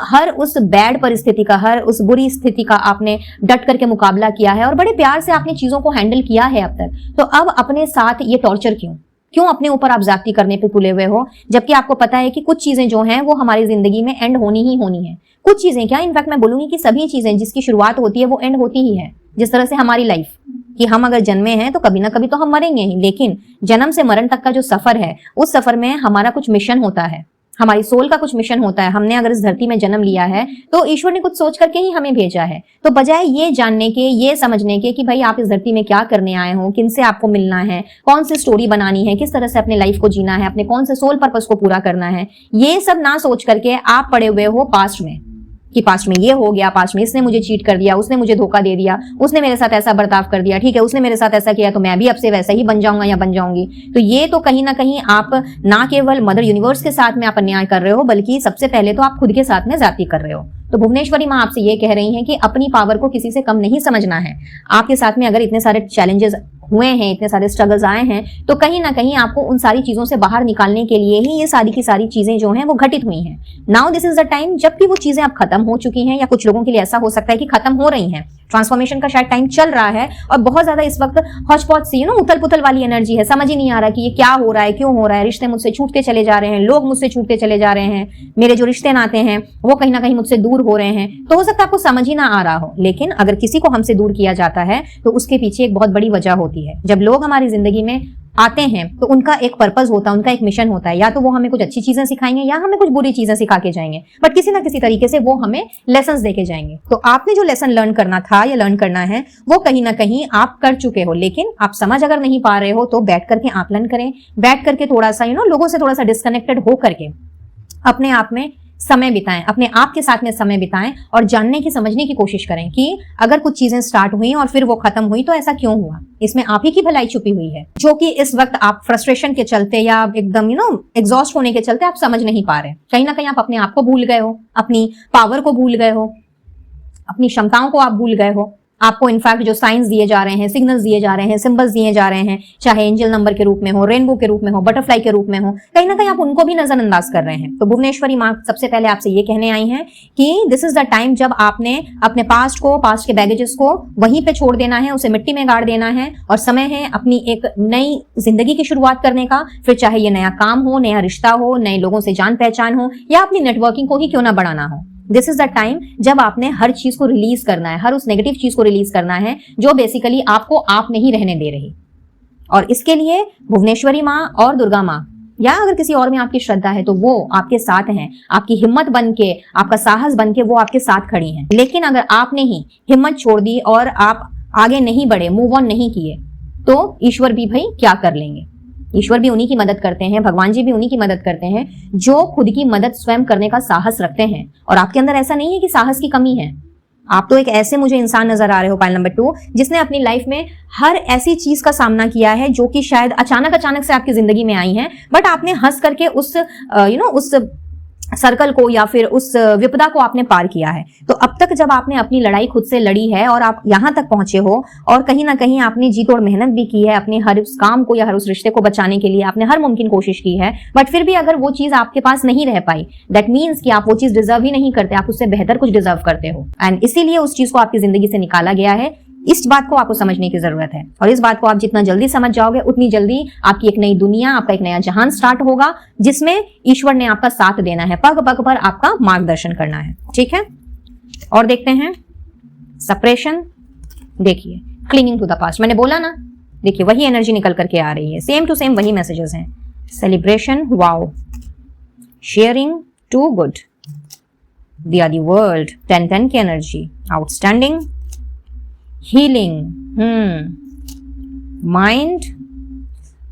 हर उस बैड परिस्थिति का, हर उस बुरी स्थिति का आपने डट करके मुकाबला किया है और बड़े प्यार से आपने चीजों को हैंडल किया है अब तक। तो अब अपने साथ ये टॉर्चर क्यों अपने ऊपर आप ज्यादती करने पे तुले हुए हो, जबकि आपको पता है कि कुछ चीजें जो हैं वो हमारी जिंदगी में एंड होनी ही होनी है। कुछ चीजें क्या, इनफैक्ट मैं बोलूंगी कि सभी चीजें जिसकी शुरुआत होती है वो एंड होती ही है। जिस तरह से हमारी लाइफ, कि हम अगर जन्मे हैं तो कभी ना कभी तो हम मरेंगे ही, लेकिन जन्म से मरण तक का जो सफर है, उस सफर में हमारा कुछ मिशन होता है, हमारी सोल का कुछ मिशन होता है। हमने अगर इस धरती में जन्म लिया है तो ईश्वर ने कुछ सोच करके ही हमें भेजा है। तो बजाय ये जानने के, ये समझने के कि भाई आप इस धरती में क्या करने आए हो, किनसे आपको मिलना है, कौन सी स्टोरी बनानी है, किस तरह से अपने लाइफ को जीना है, अपने कौन से सोल पर्पस को पूरा करना है, ये सब ना सोच करके आप पड़े हुए हो पास्ट में, कि पास्ट में ये हो गया, पास्ट में इसने मुझे चीट कर दिया, उसने मुझे धोखा दे दिया, उसने मेरे साथ ऐसा बर्ताव कर दिया, ठीक है उसने मेरे साथ ऐसा किया तो मैं भी अब से वैसा ही बन जाऊंगा या बन जाऊंगी। तो ये तो कहीं ना कहीं आप ना केवल मदर यूनिवर्स के साथ में आप अन्याय कर रहे हो, बल्कि सबसे पहले तो आप खुद के साथ में ज्यादती कर रहे हो। तो भुवनेश्वरी माँ आपसे ये कह रही हैं कि अपनी पावर को किसी से कम नहीं समझना है। आपके साथ में अगर इतने सारे चैलेंजेस हुए हैं, इतने सारे स्ट्रगल्स आए हैं, तो कहीं ना कहीं आपको उन सारी चीजों से बाहर निकालने के लिए ही ये सारी की सारी चीजें जो हैं वो घटित हुई हैं। Now this is the time, जबकि वो चीजें अब खत्म हो चुकी हैं, या कुछ लोगों के लिए ऐसा हो सकता है कि खत्म हो रही हैं, ट्रांसफॉर्मेशन का शायद टाइम चल रहा है और बहुत ज्यादा इस वक्त हौच पौच सी उथल पुथल वाली एनर्जी है। समझ ही नहीं आ रहा कि ये क्या हो रहा है, क्यों हो रहा है, रिश्ते मुझसे छूटते चले जा रहे हैं, लोग मुझसे छूटते चले जा रहे हैं, मेरे जो रिश्ते नाते हैं वो कहीं ना कहीं मुझसे दूर हो रहे हैं। तो हो सकता है आपको समझ ही ना आ रहा हो, लेकिन अगर किसी को हमसे दूर किया जाता है तो उसके पीछे एक बहुत बड़ी वजह होती है। जब लोग हमारी जिंदगी में आते हैं तो उनका एक पर्पस होता है, उनका एक मिशन होता है, या तो वो हमें कुछ अच्छी चीजें सिखाएंगे या हमें कुछ बुरी चीजें सिखा के जाएंगे, बट किसी ना किसी तरीके से वो हमें लेसन्स देके जाएंगे। तो आपने जो लेसन लर्न करना था या लर्न करना है वो कहीं ना कहीं आप कर चुके हो, लेकिन आप समझ अगर नहीं पा रहे हो तो बैठ करके आकलन करें, बैठ करके थोड़ा सा लोगों से थोड़ा सा डिस्कनेक्टेड हो करके अपने आप में समय बिताएं, अपने आप के साथ में समय बिताएं और जानने की समझने की कोशिश करें कि अगर कुछ चीजें स्टार्ट हुई और फिर वो खत्म हुई तो ऐसा क्यों हुआ, इसमें आप ही की भलाई छुपी हुई है, जो कि इस वक्त आप फ्रस्ट्रेशन के चलते या एकदम एग्जॉस्ट होने के चलते आप समझ नहीं पा रहे। कहीं ना कहीं आप अपने आप को भूल गए हो, अपनी पावर को भूल गए हो, अपनी क्षमताओं को आप भूल गए हो। आपको इनफैक्ट जो साइंस दिए जा रहे हैं, सिग्नल्स दिए जा रहे हैं, सिंबल्स दिए जा रहे हैं, चाहे एंजल नंबर के रूप में हो, रेनबो के रूप में हो, बटरफ्लाई के रूप में हो, कहीं ना कहीं आप उनको भी नजरअंदाज कर रहे हैं। तो भुवनेश्वरी माँ सबसे पहले आपसे ये कहने आई हैं कि दिस इज द टाइम जब आपने अपने पास्ट के बैगेजेस को वहीं पे छोड़ देना है, उसे मिट्टी में गाड़ देना है और समय है अपनी एक नई जिंदगी की शुरुआत करने का। फिर चाहे ये नया काम हो, नया रिश्ता हो, नए लोगों से जान पहचान हो या अपनी नेटवर्किंग को ही क्यों ना बढ़ाना हो। दिस इज द टाइम जब आपने हर चीज को रिलीज करना है, हर उस नेगेटिव चीज को रिलीज करना है जो बेसिकली आपको आप नहीं रहने दे रही। और इसके लिए भुवनेश्वरी माँ और दुर्गा माँ या अगर किसी और में आपकी श्रद्धा है तो वो आपके साथ हैं, आपकी हिम्मत बन के, आपका साहस बन के वो आपके साथ खड़ी हैं। लेकिन अगर आपने ही हिम्मत छोड़ दी और आप आगे नहीं बढ़े, मूव ऑन नहीं किए, तो ईश्वर भी भाई क्या कर लेंगे। ईश्वर भी उन्हीं की मदद करते हैं, भगवान जी भी उन्हीं की मदद करते हैं जो खुद की मदद स्वयं करने का साहस रखते हैं। और आपके अंदर ऐसा नहीं है कि साहस की कमी है। आप तो एक ऐसे मुझे इंसान नजर आ रहे हो पाइल नंबर 2 जिसने अपनी लाइफ में हर ऐसी चीज का सामना किया है जो कि शायद अचानक से आपकी जिंदगी में आई है, बट आपने हंस करके उस उस सर्कल को या फिर उस विपदा को आपने पार किया है। तो अब तक जब आपने अपनी लड़ाई खुद से लड़ी है और आप यहां तक पहुंचे हो और कहीं ना कहीं आपने जी तोड़ मेहनत भी की है अपने हर उस काम को या हर उस रिश्ते को बचाने के लिए, आपने हर मुमकिन कोशिश की है, बट फिर भी अगर वो चीज आपके पास नहीं रह पाई, दैट मीन्स कि आप वो चीज डिजर्व ही नहीं करते, आप उससे बेहतर कुछ डिजर्व करते हो। एंड इसीलिए उस चीज को आपकी जिंदगी से निकाला गया है। इस बात को आपको समझने की जरूरत है और इस बात को आप जितना जल्दी समझ जाओगे उतनी जल्दी आपकी एक नई दुनिया, आपका एक नया जहान स्टार्ट होगा जिसमें ईश्वर ने आपका साथ देना है, पग पग पर आपका मार्गदर्शन करना है। ठीक है, और देखते हैं सप्रेशन। देखिए क्लिंगिंग टू द पास्ट, मैंने बोला ना, देखिए वही एनर्जी निकल करके आ रही है, सेम टू सेम वही मैसेजेस हैं। Celebration, wow, sharing, too good, the other world, 10-10 की एनर्जी, आउटस्टैंडिंग, हीलिंग, माइंड,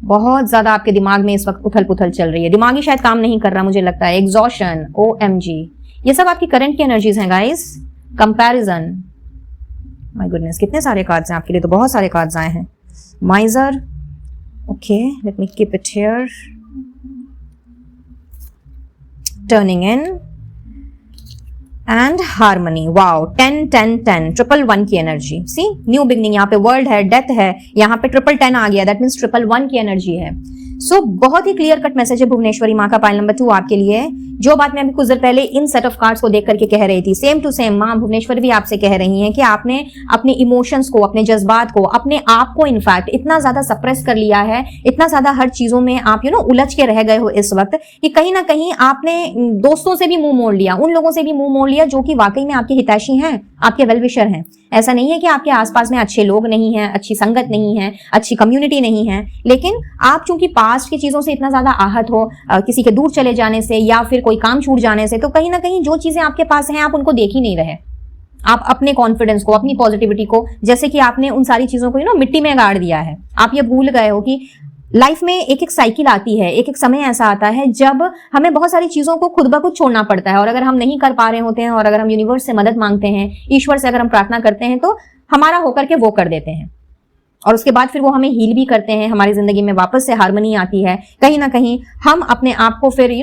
बहुत ज्यादा आपके दिमाग में इस वक्त उथल पुथल चल रही है, दिमागी शायद काम नहीं कर रहा मुझे लगता है, एग्जॉशन, OMG, ये सब आपकी करंट की एनर्जीज हैं गाइस। कंपैरिजन, माय गुडनेस कितने सारे कार्ड्स हैं आपके लिए, तो बहुत सारे कार्ड्स आए हैं। माइजर, okay let me keep it here, turning in and harmony, wow, 10-10-10, 111 की एनर्जी, सी न्यू बिगनिंग, यहाँ पे वर्ल्ड है, डेथ है, यहाँ पे 1010 आ गया, दैट मीन्स 111 की एनर्जी है। सो बहुत ही क्लियर कट मैसेज है भुवनेश्वरी माँ का पाइल नंबर 2 आपके लिए। जो बात मैं अभी कुछ देर पहले इन सेट ऑफ कार्ड्स को देख करके कह रही थी, सेम टू सेम माँ भुवनेश्वरी भी आपसे कह रही हैं कि आपने अपने इमोशंस को, अपने जज्बात को, अपने आप को इनफैक्ट इतना ज्यादा सप्रेस कर लिया है, इतना ज्यादा हर चीजों में आप उलझ के रह गए हो इस वक्त कि कहीं ना कहीं आपने दोस्तों से भी मुंह मोड़ लिया, उन लोगों से भी मुंह मोड़ लिया जो कि वाकई में आपके हितैषी हैं, आपके वेलविशर हैं। ऐसा नहीं है कि आपके आसपास में अच्छे लोग नहीं हैं, अच्छी संगत नहीं है, अच्छी कम्युनिटी नहीं है, लेकिन आप चूंकि पास्ट की चीजों से इतना ज्यादा आहत हो, किसी के दूर चले जाने से या फिर कोई काम छूट जाने से, तो कहीं ना कहीं जो चीजें आपके पास हैं आप उनको देख ही नहीं रहे। आप अपने कॉन्फिडेंस को, अपनी पॉजिटिविटी को, जैसे कि आपने उन सारी चीजों को मिट्टी में गाड़ दिया है। आप ये भूल गए हो कि लाइफ में एक एक साइकिल आती है, एक एक समय ऐसा आता है जब हमें बहुत सारी चीजों को खुद ब खुद छोड़ना पड़ता है, और अगर हम नहीं कर पा रहे होते हैं और अगर हम यूनिवर्स से मदद मांगते हैं, ईश्वर से अगर हम प्रार्थना करते हैं, तो हमारा होकर के वो कर देते हैं और उसके बाद फिर वो हमें हील भी करते हैं, हमारी जिंदगी में वापस से हार्मनी आती है। कहीं ना कहीं हम अपने आप को फिर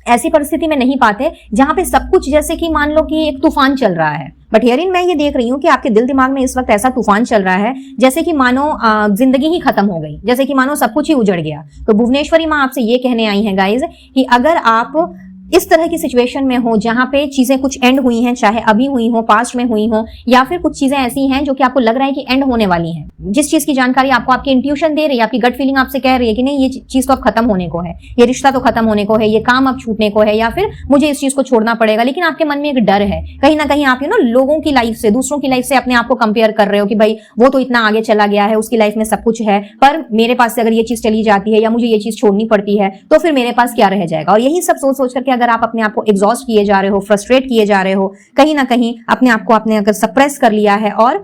ऐसी परिस्थिति में नहीं पाते जहां पे सब कुछ, जैसे कि मान लो कि एक तूफान चल रहा है, बट हियरिन मैं ये देख रही हूँ कि आपके दिल दिमाग में इस वक्त ऐसा तूफान चल रहा है जैसे कि मानो जिंदगी ही खत्म हो गई, जैसे कि मानो सब कुछ ही उजड़ गया। तो भुवनेश्वरी माँ आपसे ये कहने आई हैं गाइज कि अगर आप इस तरह की सिचुएशन में हो जहां पे चीजें कुछ एंड हुई हैं, चाहे अभी हुई हो, पास्ट में हुई हो, या फिर कुछ चीजें ऐसी हैं जो कि आपको लग रहा है कि एंड होने वाली हैं, जिस चीज की जानकारी आपको आपकी इंट्यूशन दे रही है, आपकी गट फीलिंग आपसे कह रही है कि नहीं ये चीज तो अब खत्म होने को है, ये रिश्ता तो खत्म होने को है, ये काम अब छूटने को है, या फिर मुझे इस चीज को छोड़ना पड़ेगा, लेकिन आपके मन में एक डर है, कहीं ना कहीं आप लोगों की लाइफ से, दूसरों की लाइफ से अपने आप को कंपेयर कर रहे हो कि भाई वो तो इतना आगे चला गया है, उसकी लाइफ में सब कुछ है, पर मेरे पास से अगर ये चीज चली जाती है या मुझे ये चीज छोड़नी पड़ती है तो फिर मेरे पास क्या रह जाएगा। और यही सब सोच सोच करके अगर आप अपने आप को एग्जॉस्ट किए जा रहे हो, फ्रस्ट्रेट किए जा रहे हो, कहीं ना कहीं अपने आप को आपने अगर सप्रेस कर लिया है और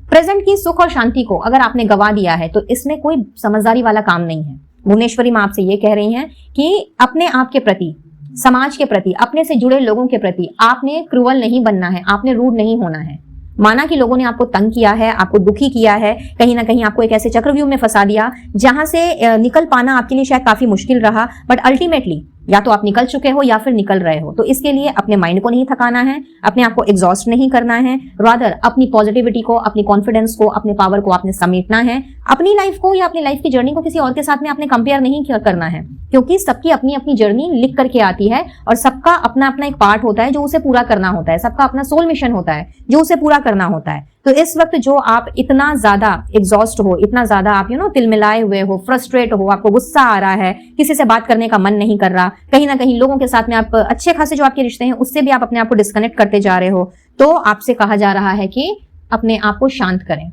प्रेजेंट की सुख और शांति को अगर आपने गवा दिया है, तो इसमें कोई समझदारी वाला काम नहीं है। भुवनेश्वरी माँ आपसे ये कह रही हैं कि अपने आप के प्रति समाज के प्रति, अपने से जुड़े लोगों के प्रति आपने क्रूअल नहीं बनना है, आपने रूड नहीं होना है। माना कि लोगों ने आपको तंग किया है, आपको दुखी किया है, कहीं ना कहीं आपको एक ऐसे चक्रव्यूह में फंसा दिया जहां से निकल पाना आपके लिए शायद काफी मुश्किल रहा, बट अल्टीमेटली या तो आप निकल चुके हो या फिर निकल रहे हो। तो इसके लिए अपने माइंड को नहीं थकाना है, अपने आप को एग्जॉस्ट नहीं करना है, रादर अपनी पॉजिटिविटी को, अपनी कॉन्फिडेंस को, अपने पावर को आपने समेटना है। अपनी लाइफ को या अपनी लाइफ की जर्नी को किसी और के साथ में आपने कंपेयर नहीं करना है, क्योंकि सबकी अपनी अपनी जर्नी लिख करके आती है और सबका अपना अपना एक पार्ट होता है जो उसे पूरा करना होता है, सबका अपना सोल मिशन होता है जो उसे पूरा करना होता है। तो इस वक्त जो आप इतना ज्यादा एग्जॉस्ट हो, इतना ज्यादा आप तिलमिलाए हुए हो, फ्रस्ट्रेट हो, आपको गुस्सा आ रहा है, किसी से बात करने का मन नहीं कर रहा, कहीं ना कहीं लोगों के साथ में आप अच्छे खासे जो आपके रिश्ते हैं उससे भी आप अपने आप को डिस्कनेक्ट करते जा रहे हो, तो आपसे कहा जा रहा है कि अपने आप को शांत करें।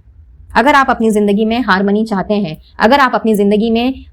अगर आप अपनी जिंदगी में हार्मनी चाहते हैं, अगर आप अपनी जिंदगी में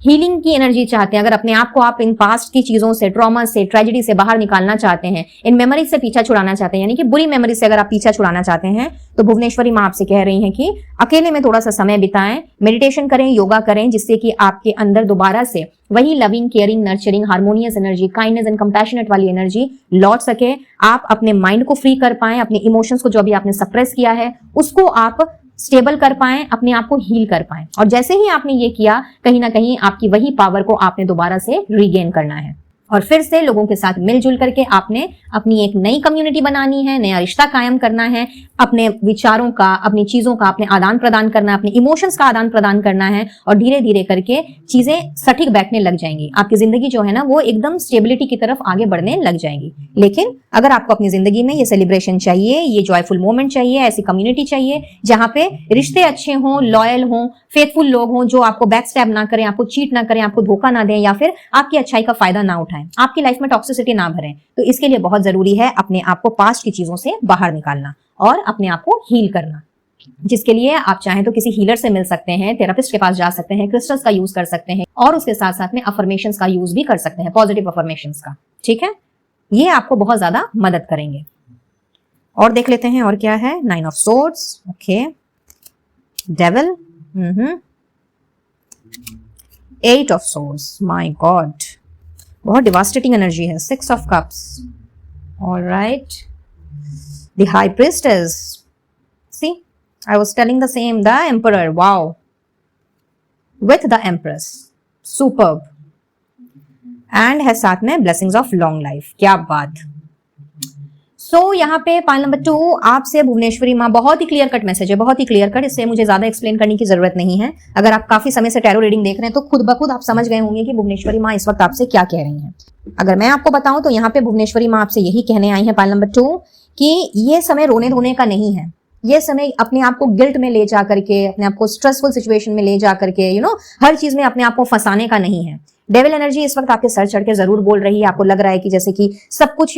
हीलिंग की एनर्जी चाहते हैं, अगर अपने आप को आप इन पास्ट की चीजों से, ट्रॉमा से, ट्रेजेडी से बाहर निकालना चाहते हैं, इन मेमोरी से पीछा छुड़ाना चाहते हैं, यानी कि बुरी मेमोरी से अगर आप पीछा छुड़ाना चाहते हैं, तो भुवनेश्वरी माँ आपसे कह रही हैं कि अकेले में थोड़ा सा समय बिताएं, मेडिटेशन करें, योगा करें, जिससे कि आपके अंदर दोबारा से वही loving, caring, nurturing, harmonious energy, kindness and compassionate वाली एनर्जी लौट सके। आप अपने माइंड को फ्री कर पाएं, अपने इमोशंस को जो अभी आपने सप्रेस किया है उसको आप स्टेबल कर पाएं, अपने आप को हील कर पाएं। और जैसे ही आपने ये किया, कहीं ना कहीं आपकी वही पावर को आपने दोबारा से रीगेन करना है और फिर से लोगों के साथ मिलजुल करके आपने अपनी एक नई कम्युनिटी बनानी है, नया रिश्ता कायम करना है, अपने विचारों का, अपनी चीजों का अपने आदान प्रदान करना है, अपने इमोशंस का आदान प्रदान करना है और धीरे धीरे करके चीजें सटीक बैठने लग जाएंगी। आपकी जिंदगी जो है ना वो एकदम स्टेबिलिटी की तरफ आगे बढ़ने लग जाएंगी। लेकिन अगर आपको अपनी जिंदगी में ये सेलिब्रेशन चाहिए, ये जॉयफुल मोमेंट चाहिए, ऐसी कम्युनिटी चाहिए जहां पे रिश्ते अच्छे हों, लॉयल हों, फेथफुल लोग हों, जो आपको बैक स्टैब ना करें, आपको चीट ना करें, आपको धोखा ना दें या फिर आपकी अच्छाई का फायदा ना उठाएं, आपकी लाइफ में टॉक्सिसिटी ना भरें, तो इसके लिए बहुत जरूरी है अपने आप को पास्ट की चीजों से बाहर निकालना और अपने आप को हील करना। जिसके लिए आप चाहें तो किसी हीलर से मिल सकते हैं, थेरेपिस्ट के पास जा सकते हैं, क्रिस्टल्स का यूज कर सकते हैं और उसके साथ साथ में अफर्मेशंस का यूज भी कर सकते हैं, पॉजिटिव अफर्मेशंस का। ठीक है, ये आपको बहुत ज्यादा मदद करेंगे। और देख लेते हैं और क्या है। 9 of swords, okay, devil, 8 of swords, my god, बहुत डिवास्टेटिंग एनर्जी है। 6 of cups, alright, the high priestess, see I was telling the same, the emperor, wow, with the empress, superb, and है साथ में blessings of long life, क्या बात। यहाँ पे pile number 2 आपसे भुवनेश्वरी माँ, बहुत ही क्लियर कट मैसेज है, बहुत ही क्लियर कट, इससे मुझे ज्यादा एक्सप्लेन करने की जरूरत नहीं है। अगर आप काफी समय से टैरो रीडिंग देख रहे हैं तो खुद ब खुद आप समझ गए होंगे कि भुवनेश्वरी माँ इस वक्त आपसे क्या कह रही हैं। अगर मैं आपको बताऊं तो यहाँ पे भुवनेश्वरी माँ आपसे यही कहने आई है पाइल नंबर 2 कि ये समय रोने धोने का नहीं है, ये समय अपने आप को गिल्ट में ले जा करके, अपने आप को स्ट्रेसफुल सिचुएशन में ले जा करके, हर चीज में अपने आप को फंसाने का नहीं है। डेविल एनर्जी इस वक्त आपके सर चढ़ के जरूर बोल रही है, आपको लग रहा है कि जैसे कि सब कुछ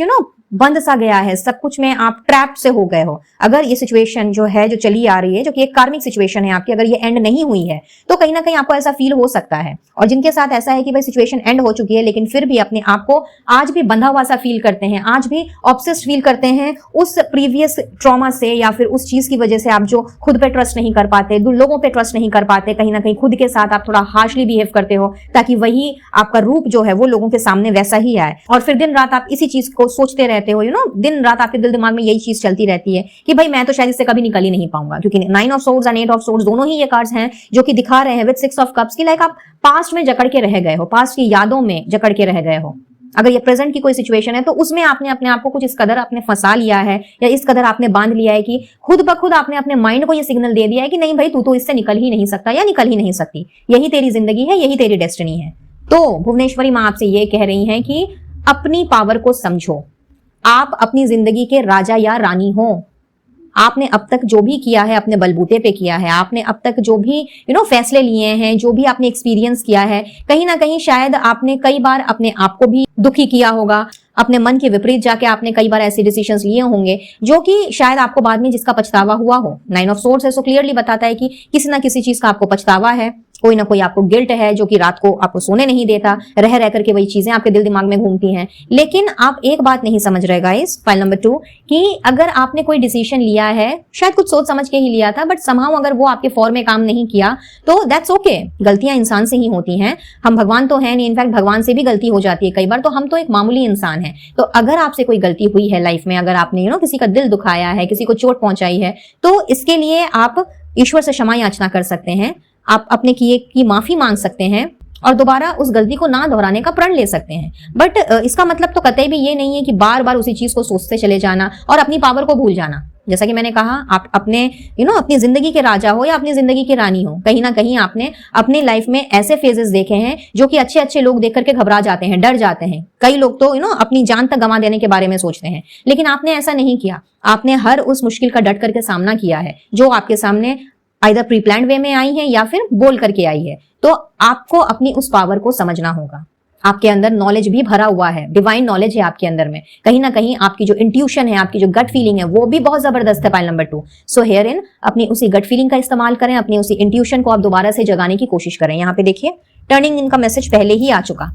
बंद सा गया है, सब कुछ में आप ट्रैप से हो गए हो। अगर ये सिचुएशन जो है, जो चली आ रही है, जो कि एक कार्मिक सिचुएशन है आपकी, अगर ये एंड नहीं हुई है तो कहीं ना कहीं आपको ऐसा फील हो सकता है। और जिनके साथ ऐसा है कि भाई सिचुएशन एंड हो चुकी है लेकिन फिर भी अपने आप को आज भी बंधा हुआ सा फील करते हैं, आज भी ऑब्सेस्ड फील करते हैं उस प्रीवियस ट्रॉमा से या फिर उस चीज की वजह से, आप जो खुद पे ट्रस्ट नहीं कर पाते, लोगों पे ट्रस्ट नहीं कर पाते, कहीं ना कहीं खुद के साथ आप थोड़ा हार्शली बिहेव करते हो ताकि वही आपका रूप जो है वो लोगों के सामने वैसा ही आए। और फिर दिन रात आप इसी चीज को सोचते रहते हो, दिन रात आपके दिल दिमाग में यही चीज चलती रहती है कि भाई मैं तो शायद इससे कभी निकल ही नहीं पाऊंगा। क्योंकि 9 of swords and 8 of swords दोनों ही ये कार्ड्स हैं जो कि दिखा रहे हैं विद 6 ऑफ कप्स की लाइक आप पास्ट में जकड़ के रह गए हो, पास्ट की यादों में जकड़ के रह गए हो। अगर ये प्रेजेंट की कोई सिचुएशन है तो उसमें आपने अपने आप को कुछ इस कदर आपने फंसा लिया है या इस कदर आपने बांध लिया है कि खुद ब खुद आपने अपने माइंड को ये सिग्नल दे दिया है कि नहीं भाई तू तो इससे निकल ही नहीं सकता या निकल ही नहीं सकती, यही तेरी जिंदगी है, यही तेरी डेस्टिनी है। तो भुवनेश्वरी माँ आपसे ये कह रही हैं कि अपनी पावर को समझो, आप अपनी जिंदगी के राजा या रानी हो। आपने अब तक जो भी किया है अपने बलबूते पे किया है, आपने अब तक जो भी फैसले लिए हैं, जो भी आपने एक्सपीरियंस किया है, कहीं ना कहीं शायद आपने कई बार अपने आप को भी दुखी किया होगा, अपने मन के विपरीत जाके आपने कई बार ऐसे डिसीजंस लिए होंगे जो कि शायद आपको बाद में जिसका पछतावा हुआ हो। 9 ऑफ सोर्ड्स है, सो क्लियरली बताता है कि किसी ना किसी चीज का आपको पछतावा है कोई ना कोई आपको गिल्ट है जो कि रात को आपको सोने नहीं देता, रह रह करके वही चीजें आपके दिल दिमाग में घूमती हैं। लेकिन आप एक बात नहीं समझ रहे गाइस, फाइल नंबर 2, कि अगर आपने कोई डिसीजन लिया है, शायद कुछ सोच समझ के ही लिया था, बट समहाउ अगर वो आपके फॉर में काम नहीं किया तो दैट्स ओके। गलतियां इंसान से ही होती हैं, हम भगवान तो है नहीं, इनफैक्ट भगवान से भी गलती हो जाती है कई बार, तो हम तो एक मामूली इंसान है। तो अगर आपसे कोई गलती हुई है लाइफ में, अगर आपने किसी का दिल दुखाया है, किसी को चोट पहुंचाई है, तो इसके लिए आप ईश्वर से क्षमा याचना कर सकते हैं, आप अपने किए की माफी मांग सकते हैं और दोबारा उस गलती को ना दोहराने का प्रण ले सकते हैं। बट इसका मतलब तो कतई भी ये नहीं है कि बार बार उसी चीज को सोचते चले जाना और अपनी पावर को भूल जाना। जैसा कि मैंने कहा, आप अपने अपनी जिंदगी के राजा हो या अपनी जिंदगी की रानी हो, कहीं ना कहीं आपने अपनी लाइफ में ऐसे फेजेस देखे हैं जो कि अच्छे अच्छे लोग देख करके घबरा जाते हैं, डर जाते हैं। कई लोग तो अपनी जान तक गंवा देने के बारे में सोचते हैं, लेकिन आपने ऐसा नहीं किया। आपने हर उस मुश्किल का डट करके सामना किया है जो आपके सामने आइदर प्री प्लान्ड वे में आई है या फिर बोल करके आई है। तो आपको अपनी उस पावर को समझना होगा। आपके अंदर नॉलेज भी भरा हुआ है, डिवाइन नॉलेज है आपके अंदर में। कहीं ना कहीं आपकी जो इंट्यूशन है, आपकी जो गट फीलिंग है, वो भी बहुत जबरदस्त है। File number 2, so here in अपनी उसी गट फीलिंग का इस्तेमाल करें, अपनी उसी इंट्यूशन को आप दोबारा से जगाने की कोशिश करें। यहाँ पे देखिए, टर्निंग इन का मैसेज पहले ही आ चुका।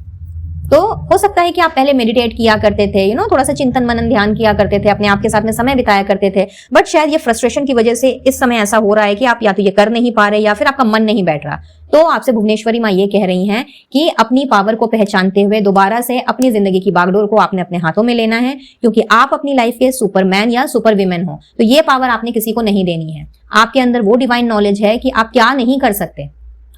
तो हो सकता है कि आप पहले मेडिटेट किया करते थे, थोड़ा सा चिंतन मनन ध्यान किया करते थे, अपने आप के साथ में समय बिताया करते थे, बट शायद ये फ्रस्ट्रेशन की वजह से इस समय ऐसा हो रहा है कि आप या तो ये कर नहीं पा रहे या फिर आपका मन नहीं बैठ रहा। तो आपसे भुवनेश्वरी माँ ये कह रही हैं कि अपनी पावर को पहचानते हुए दोबारा से अपनी जिंदगी की बागडोर को आपने अपने हाथों में लेना है, क्योंकि आप अपनी लाइफ के सुपरमैन या सुपर विमेन हो। तो ये पावर आपने किसी को नहीं देनी है। आपके अंदर वो डिवाइन नॉलेज है कि आप क्या नहीं कर सकते।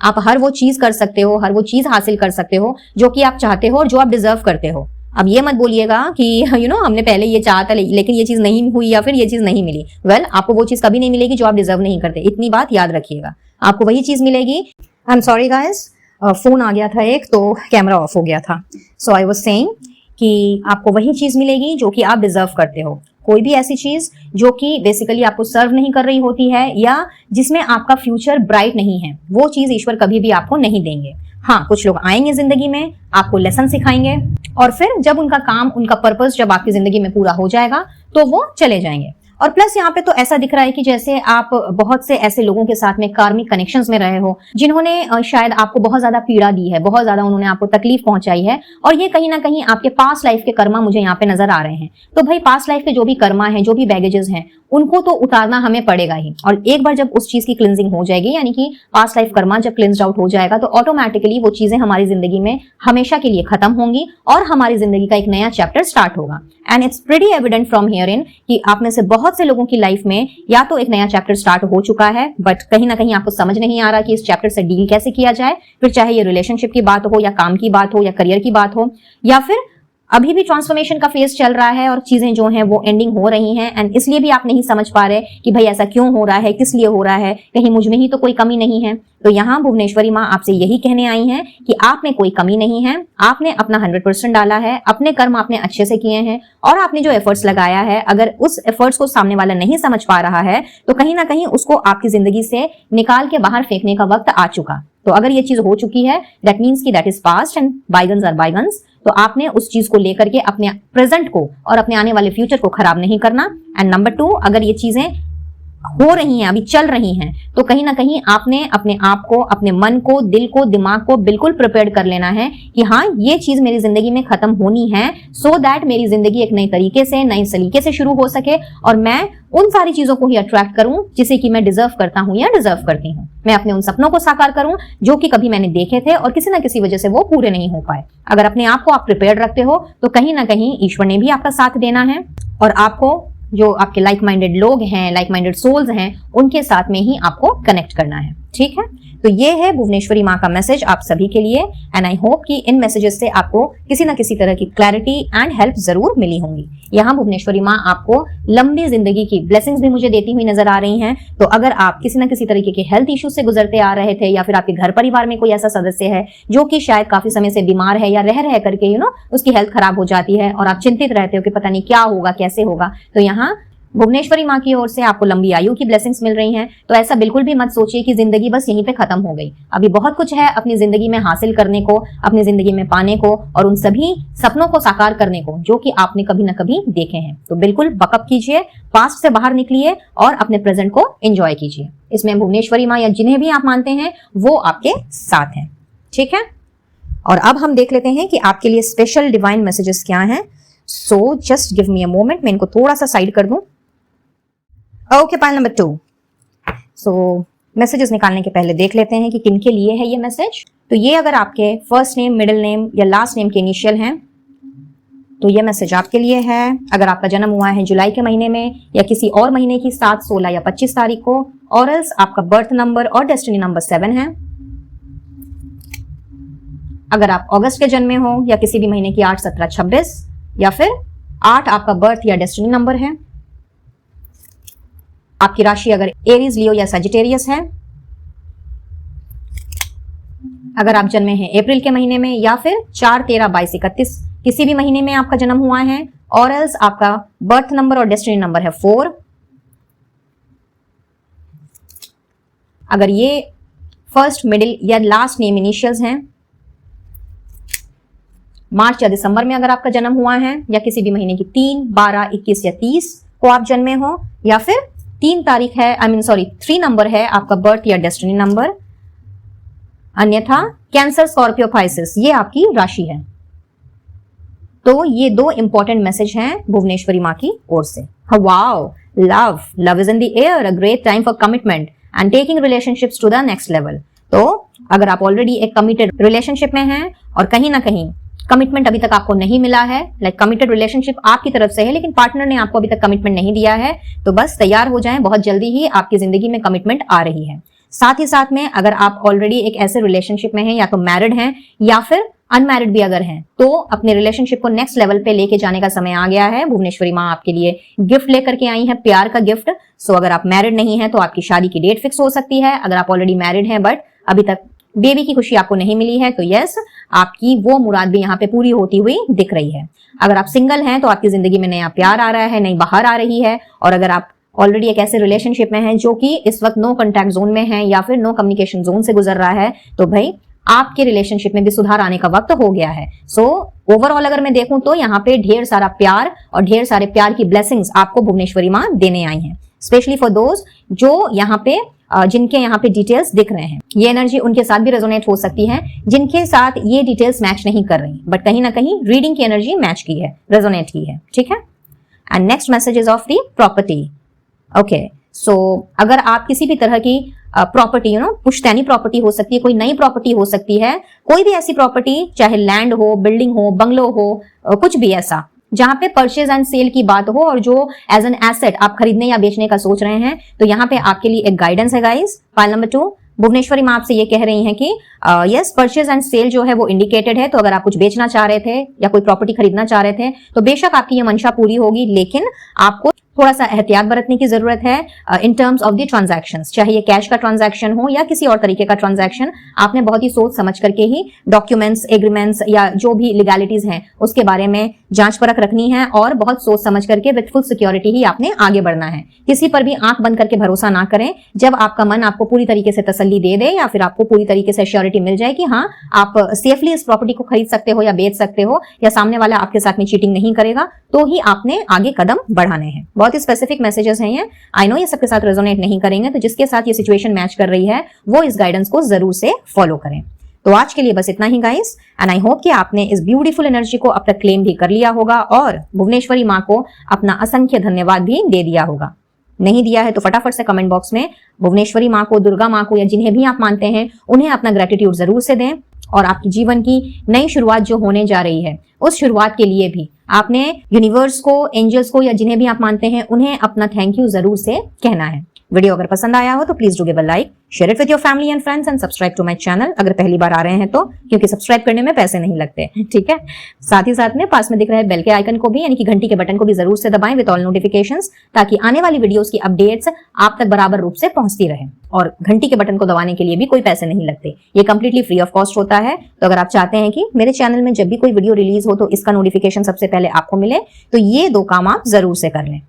आप हर वो चीज कर सकते हो, हर वो चीज हासिल कर सकते हो जो कि आप चाहते हो और जो आप डिजर्व करते हो। अब ये मत बोलिएगा कि हमने पहले ये चाहा था लेकिन ये चीज नहीं हुई या फिर ये चीज नहीं मिली। वेल, आपको वो चीज कभी नहीं मिलेगी जो आप डिजर्व नहीं करते। इतनी बात याद रखिएगा, आपको वही चीज मिलेगी। I am sorry guys, phone आ गया था एक, तो कैमरा ऑफ हो गया था। सो आई वाज सेइंग कि आपको वही चीज मिलेगी जो कि आप डिजर्व करते हो। कोई भी ऐसी चीज जो कि बेसिकली आपको सर्व नहीं कर रही होती है या जिसमें आपका फ्यूचर ब्राइट नहीं है, वो चीज ईश्वर कभी भी आपको नहीं देंगे। हाँ, कुछ लोग आएंगे जिंदगी में, आपको लेसन सिखाएंगे और फिर जब उनका काम, उनका पर्पस जब आपकी जिंदगी में पूरा हो जाएगा तो वो चले जाएंगे। और प्लस यहाँ पे तो ऐसा दिख रहा है कि जैसे आप बहुत से ऐसे लोगों के साथ में कार्मिक कनेक्शंस में रहे हो जिन्होंने शायद आपको बहुत ज्यादा पीड़ा दी है, बहुत ज्यादा उन्होंने आपको तकलीफ पहुंचाई है, और ये कहीं ना कहीं आपके पास्ट लाइफ के कर्मा मुझे यहाँ पे नजर आ रहे हैं। तो भाई, पास्ट लाइफ के जो भी कर्मा है, जो भी बैगेजेस हैं, उनको तो उतारना हमें पड़ेगा ही। और एक बार जब उस चीज की क्लिंजिंग हो जाएगी, यानी कि पास्ट लाइफ कर्मा जब क्लिंज्ड आउट हो जाएगा, तो ऑटोमेटिकली वो चीजें हमारी जिंदगी में हमेशा के लिए खत्म होंगी और हमारी जिंदगी का एक नया चैप्टर स्टार्ट होगा। And it's pretty evident from here in कि आप में से बहुत से लोगों की लाइफ में या तो एक नया चैप्टर स्टार्ट हो चुका है, बट कहीं ना कहीं आपको समझ नहीं आ रहा कि इस चैप्टर से डील कैसे किया जाए। फिर चाहे ये रिलेशनशिप की बात हो या काम की बात हो या करियर की बात हो, या फिर अभी भी ट्रांसफॉर्मेशन का फेज चल रहा है और चीजें जो हैं वो एंडिंग हो रही हैं, एंड इसलिए भी आप नहीं समझ पा रहे कि भाई ऐसा क्यों हो रहा है, किस लिए हो रहा है, कहीं मुझ में ही तो कोई कमी नहीं है। तो यहाँ भुवनेश्वरी माँ आपसे यही कहने आई हैं कि आप में कोई कमी नहीं है। आपने अपना 100% डाला है, अपने कर्म आपने अच्छे से किए हैं, और आपने जो एफर्ट्स लगाया है, अगर उस एफर्ट्स को सामने वाला नहीं समझ पा रहा है तो कहीं ना कहीं उसको आपकी जिंदगी से निकाल के बाहर फेंकने का वक्त आ चुका। तो अगर ये चीज हो चुकी है, दैट मीन्स कि that is past and bygones are bygones. तो आपने उस चीज को लेकर के अपने प्रेजेंट को और अपने आने वाले फ्यूचर को खराब नहीं करना। एंड नंबर 2, अगर ये चीजें हो रही हैं, अभी चल रही हैं, तो कहीं ना कहीं आपने अपने आप को, अपने मन को, दिल को, दिमाग को बिल्कुल प्रिपेयर कर लेना है कि हाँ, ये चीज मेरी जिंदगी में खत्म होनी है, सो दैट मेरी जिंदगी एक नई तरीके से, नई सलीके से शुरू हो सके और मैं उन सारी चीजों को ही अट्रैक्ट करूं जिसे कि मैं डिजर्व करता हूं या डिजर्व करती हूं। मैं अपने उन सपनों को साकार करूं जो कि कभी मैंने देखे थे और किसी ना किसी वजह से वो पूरे नहीं हो पाए। अगर अपने आप को आप प्रिपेयर रखते हो तो कहीं ना कहीं ईश्वर ने भी आपका साथ देना है, और आपको जो आपके लाइक माइंडेड लोग हैं, लाइक माइंडेड सोल्स हैं, उनके साथ में ही आपको कनेक्ट करना है। ठीक है, तो ये है भुवनेश्वरी माँ का मैसेज आप सभी के लिए, एंड आई होप कि इन मैसेजेस से आपको किसी ना किसी तरह की क्लैरिटी एंड हेल्प जरूर मिली होंगी। यहाँ भुवनेश्वरी माँ आपको लंबी जिंदगी की ब्लेसिंग्स भी मुझे देती हुई नजर आ रही हैं। तो अगर आप किसी ना किसी तरीके के हेल्थ इश्यू से गुजरते आ रहे थे, या फिर आपके घर परिवार में कोई ऐसा सदस्य है जो कि शायद काफी समय से बीमार है या रह करके उसकी हेल्थ खराब हो जाती है और आप चिंतित रहते हो कि पता नहीं क्या होगा, कैसे होगा, तो यहाँ भुवनेश्वरी माँ की ओर से आपको लंबी आयु की ब्लेसिंग्स मिल रही हैं। तो ऐसा बिल्कुल भी मत सोचिए कि जिंदगी बस यहीं पे खत्म हो गई। अभी बहुत कुछ है अपनी जिंदगी में हासिल करने को, अपनी जिंदगी में पाने को, और उन सभी सपनों को साकार करने को जो कि आपने कभी ना कभी देखे हैं। तो बिल्कुल बकअप कीजिए, पास्ट से बाहर निकलिए और अपने प्रेजेंट को एंजॉय कीजिए। इसमें भुवनेश्वरी माँ या जिन्हें भी आप मानते हैं वो आपके साथ हैं। ठीक है, और अब हम देख लेते हैं कि आपके लिए स्पेशल डिवाइन मैसेजेस क्या हैं। So just give me a moment, मैं इनको थोड़ा सा साइड कर दूं। Okay, pile number 2। सो मैसेजेस निकालने के पहले देख लेते हैं कि किन के लिए है ये मैसेज। तो ये अगर आपके फर्स्ट नेम, मिडिल नेम या लास्ट नेम के इनिशियल हैं तो ये मैसेज आपके लिए है। अगर आपका जन्म हुआ है जुलाई के महीने में या किसी और महीने की 7, 16 या 25 तारीख को, और एल्स आपका बर्थ नंबर और डेस्टिनी नंबर 7 है। अगर आप अगस्त के जन्मे हो या किसी भी महीने की 8, 17, 26 या फिर 8 आपका बर्थ या डेस्टिनी नंबर है। आपकी राशि अगर एरीज, लियो या सजिटेरियस है। अगर आप जन्मे हैं अप्रैल के महीने में या फिर 4, 13, 22, 31 किसी भी महीने में आपका जन्म हुआ है, और एल्स आपका बर्थ नंबर और डेस्टिनी नंबर है 4। अगर ये फर्स्ट, मिडिल या लास्ट नेम इनिशियल्स हैं। मार्च या दिसंबर में अगर आपका जन्म हुआ है या किसी भी महीने की 3, 12, 21 या 30 को आप जन्मे हो, या फिर 3 तारीख है, 3 नंबर है आपका बर्थ या डेस्टिनी नंबर। अन्यथा कैंसर, स्कॉर्पियो, पाइसेस ये आपकी राशि है। तो ये 2 इंपॉर्टेंट मैसेज हैं भुवनेश्वरी माँ की ओर से। Wow, love is in the air, a great time for commitment and taking relationships to the next level. तो अगर आप ऑलरेडी एक कमिटेड रिलेशनशिप में हैं और कहीं ना कहीं कमिटमेंट अभी तक आपको नहीं मिला है, कमिटेड रिलेशनशिप आपकी तरफ से है लेकिन पार्टनर ने आपको अभी तक कमिटमेंट नहीं दिया है, तो बस तैयार हो जाएं, बहुत जल्दी ही आपकी जिंदगी में कमिटमेंट आ रही है। साथ ही साथ में अगर आप ऑलरेडी एक ऐसे रिलेशनशिप में हैं, या तो मैरिड हैं या फिर अनमैरिड भी अगर हैं, तो अपने रिलेशनशिप को नेक्स्ट लेवल पे लेके जाने का समय आ गया है। भुवनेश्वरी माँ आपके लिए गिफ्ट लेकर के आई है, प्यार का गिफ्ट। सो अगर आप मैरिड नहीं है तो आपकी शादी की डेट फिक्स हो सकती है। अगर आप ऑलरेडी मैरिड हैं बट अभी तक बेबी की खुशी आपको नहीं मिली है, तो यस, आपकी वो मुराद भी यहाँ पे पूरी होती हुई दिख रही है। अगर आप सिंगल हैं तो आपकी जिंदगी में नया प्यार आ रहा है, नई बहार आ रही है। और अगर आप ऑलरेडी एक ऐसे रिलेशनशिप में हैं जो कि इस वक्त नो कॉन्टैक्ट जोन में है या फिर नो कम्युनिकेशन जोन से गुजर रहा है, तो भाई आपके रिलेशनशिप में भी सुधार आने का वक्त हो गया है। सो ओवरऑल अगर मैं देखूं तो यहाँ पे ढेर सारा प्यार और ढेर सारे प्यार की ब्लेसिंग्स आपको भुवनेश्वरी माँ देने आई हैं, स्पेशली फॉर दोज जो यहाँ पे जिनके यहाँ पे डिटेल्स दिख रहे हैं। ये एनर्जी उनके साथ भी रेजोनेट हो सकती है जिनके साथ ये डिटेल्स मैच नहीं कर रही, बट कहीं ना कहीं रीडिंग की एनर्जी मैच की है, रेजोनेट की है। ठीक है, and next message is of the property. Okay, so अगर आप किसी भी तरह की प्रॉपर्टी, पुश्तैनी प्रॉपर्टी हो सकती है, कोई नई प्रॉपर्टी हो सकती है, कोई भी ऐसी प्रॉपर्टी, चाहे लैंड हो, बिल्डिंग हो, बंगलो हो, कुछ भी ऐसा जहां पे परचेज एंड सेल की बात हो और जो एज एन एसेट आप खरीदने या बेचने का सोच रहे हैं, तो यहाँ पे आपके लिए एक गाइडेंस है गाइस। फाइल नंबर 2, भुवनेश्वरी माँ आपसे ये कह रही हैं कि यस, परचेज एंड सेल जो है वो इंडिकेटेड है। तो अगर आप कुछ बेचना चाह रहे थे या कोई प्रॉपर्टी खरीदना चाह रहे थे तो बेशक आपकी ये मंशा पूरी होगी, लेकिन आपको थोड़ा सा एहतियात बरतने की जरूरत है in terms of the transactions. चाहे ये कैश का ट्रांजैक्शन हो या किसी और तरीके का ट्रांजैक्शन, आपने बहुत ही सोच समझ करके ही डॉक्यूमेंट्स, एग्रीमेंट्स या जो भी लीगैलिटीज हैं उसके बारे में जांच परख रखनी है, और बहुत सोच समझ करके विद फुल सिक्योरिटी ही आपने आगे बढ़ना है। किसी पर भी आंख बंद करके भरोसा ना करें। जब आपका मन आपको पूरी तरीके से तसल्ली दे दे या फिर आपको पूरी तरीके से श्योरिटी मिल जाए कि हाँ, आप सेफली इस प्रॉपर्टी को खरीद सकते हो या बेच सकते हो, या सामने वाला आपके साथ में चीटिंग नहीं करेगा, तो ही आपने आगे कदम बढ़ाने हैं। बहुत ही स्पेसिफिक मैसेजेस हैं ये। आई नो ये सबके साथ रेजोनेट नहीं करेंगे, तो जिसके साथ ये सिचुएशन मैच कर रही है वो इस गाइडेंस को जरूर से फॉलो करें। तो आज के लिए बस इतना ही गाइस, एंड आई होप कि आपने इस ब्यूटीफुल एनर्जी को अब तक क्लेम भी कर लिया होगा और भुवनेश्वरी माँ को अपना असंख्य धन्यवाद भी दे दिया होगा। नहीं दिया है तो फटाफट से कमेंट बॉक्स में भुवनेश्वरी माँ को, दुर्गा माँ को या जिन्हें भी आप मानते हैं उन्हें अपना ग्रेटिट्यूड जरूर से दें। और आपकी जीवन की नई शुरुआत जो होने जा रही है उस शुरुआत के लिए भी आपने यूनिवर्स को, एंजल्स को या जिन्हें भी आप मानते हैं उन्हें अपना थैंक यू जरूर से कहना है। वीडियो अगर पसंद आया हो तो please do give a like, share it with your family and friends and subscribe to my channel अगर पहली बार आ रहे हैं तो, क्योंकि सब्सक्राइब करने में पैसे नहीं लगते। ठीक है, साथ ही साथ में पास में दिख रहे बेल के आइकन को भी, यानी कि घंटी के बटन को भी जरूर से दबाएं विद ऑल नोटिफिकेशंस, ताकि आने वाली वीडियोस की अपडेट्स आप तक बराबर रूप से पहुंचती रहे। और घंटी के बटन को दबाने के लिए भी कोई पैसे नहीं लगते, ये कंप्लीटली फ्री ऑफ कॉस्ट होता है। तो अगर आप चाहते हैं कि मेरे चैनल में जब भी कोई वीडियो रिलीज हो तो इसका नोटिफिकेशन सबसे पहले आपको मिले, तो ये 2 काम आप जरूर से कर लें।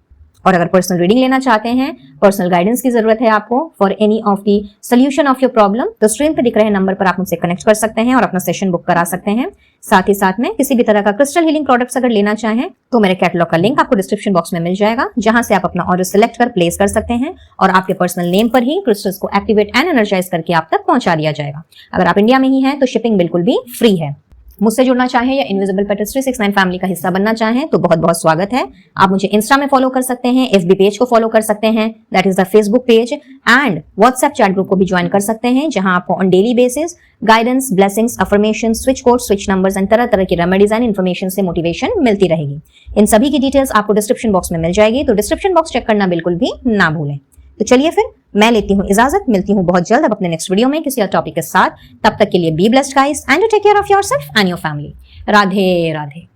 और अगर पर्सनल रीडिंग लेना चाहते हैं, पर्सनल गाइडेंस की जरूरत है आपको for any of the solution of your problem, तो स्क्रीन पे दिख रहे नंबर पर आप मुझसे कनेक्ट कर सकते हैं और अपना सेशन बुक करा सकते हैं। साथ ही साथ में किसी भी तरह का क्रिस्टल हीलिंग प्रोडक्ट्स अगर लेना चाहें तो मेरे कैटलॉग का लिंक आपको डिस्क्रिप्शन बॉक्स में मिल जाएगा, जहां से आप अपना ऑर्डर सिलेक्ट कर प्लेस कर सकते हैं और आपके पर्सनल नेम पर ही क्रिस्टल्स को एक्टिवेट एंड एनर्जाइज करके आप तक पहुंचा दिया जाएगा। अगर आप इंडिया में ही हैं तो शिपिंग बिल्कुल भी फ्री है। मुझसे जुड़ना चाहें या इनविजिबल पेटल्स 369 फैमिली का हिस्सा बनना चाहें तो बहुत बहुत स्वागत है। आप मुझे इंस्टा में फॉलो कर सकते हैं, एफबी पेज को फॉलो कर सकते हैं, that is the Facebook page, and WhatsApp chat group को भी ज्वाइन कर सकते हैं, जहां आपको on daily basis guidance, blessings, affirmation, switch code, switch numbers and तरह तरह की रेमेडीज एंड इन्फॉर्मेशन से मोटिवेशन मिलती रहेगी। इन सभी की डिटेल्स आपको डिस्क्रिप्शन बॉक्स में मिल जाएगी, तो डिस्क्रिप्शन बॉक्स चेक करना बिल्कुल भी ना भूलें। तो चलिए फिर मैं लेती हूँ इजाजत, मिलती हूँ बहुत जल्द अब अपने नेक्स्ट वीडियो में किसी और टॉपिक के साथ। तब तक के लिए be blessed guys and take care of yourself and your family. Radhe Radhe.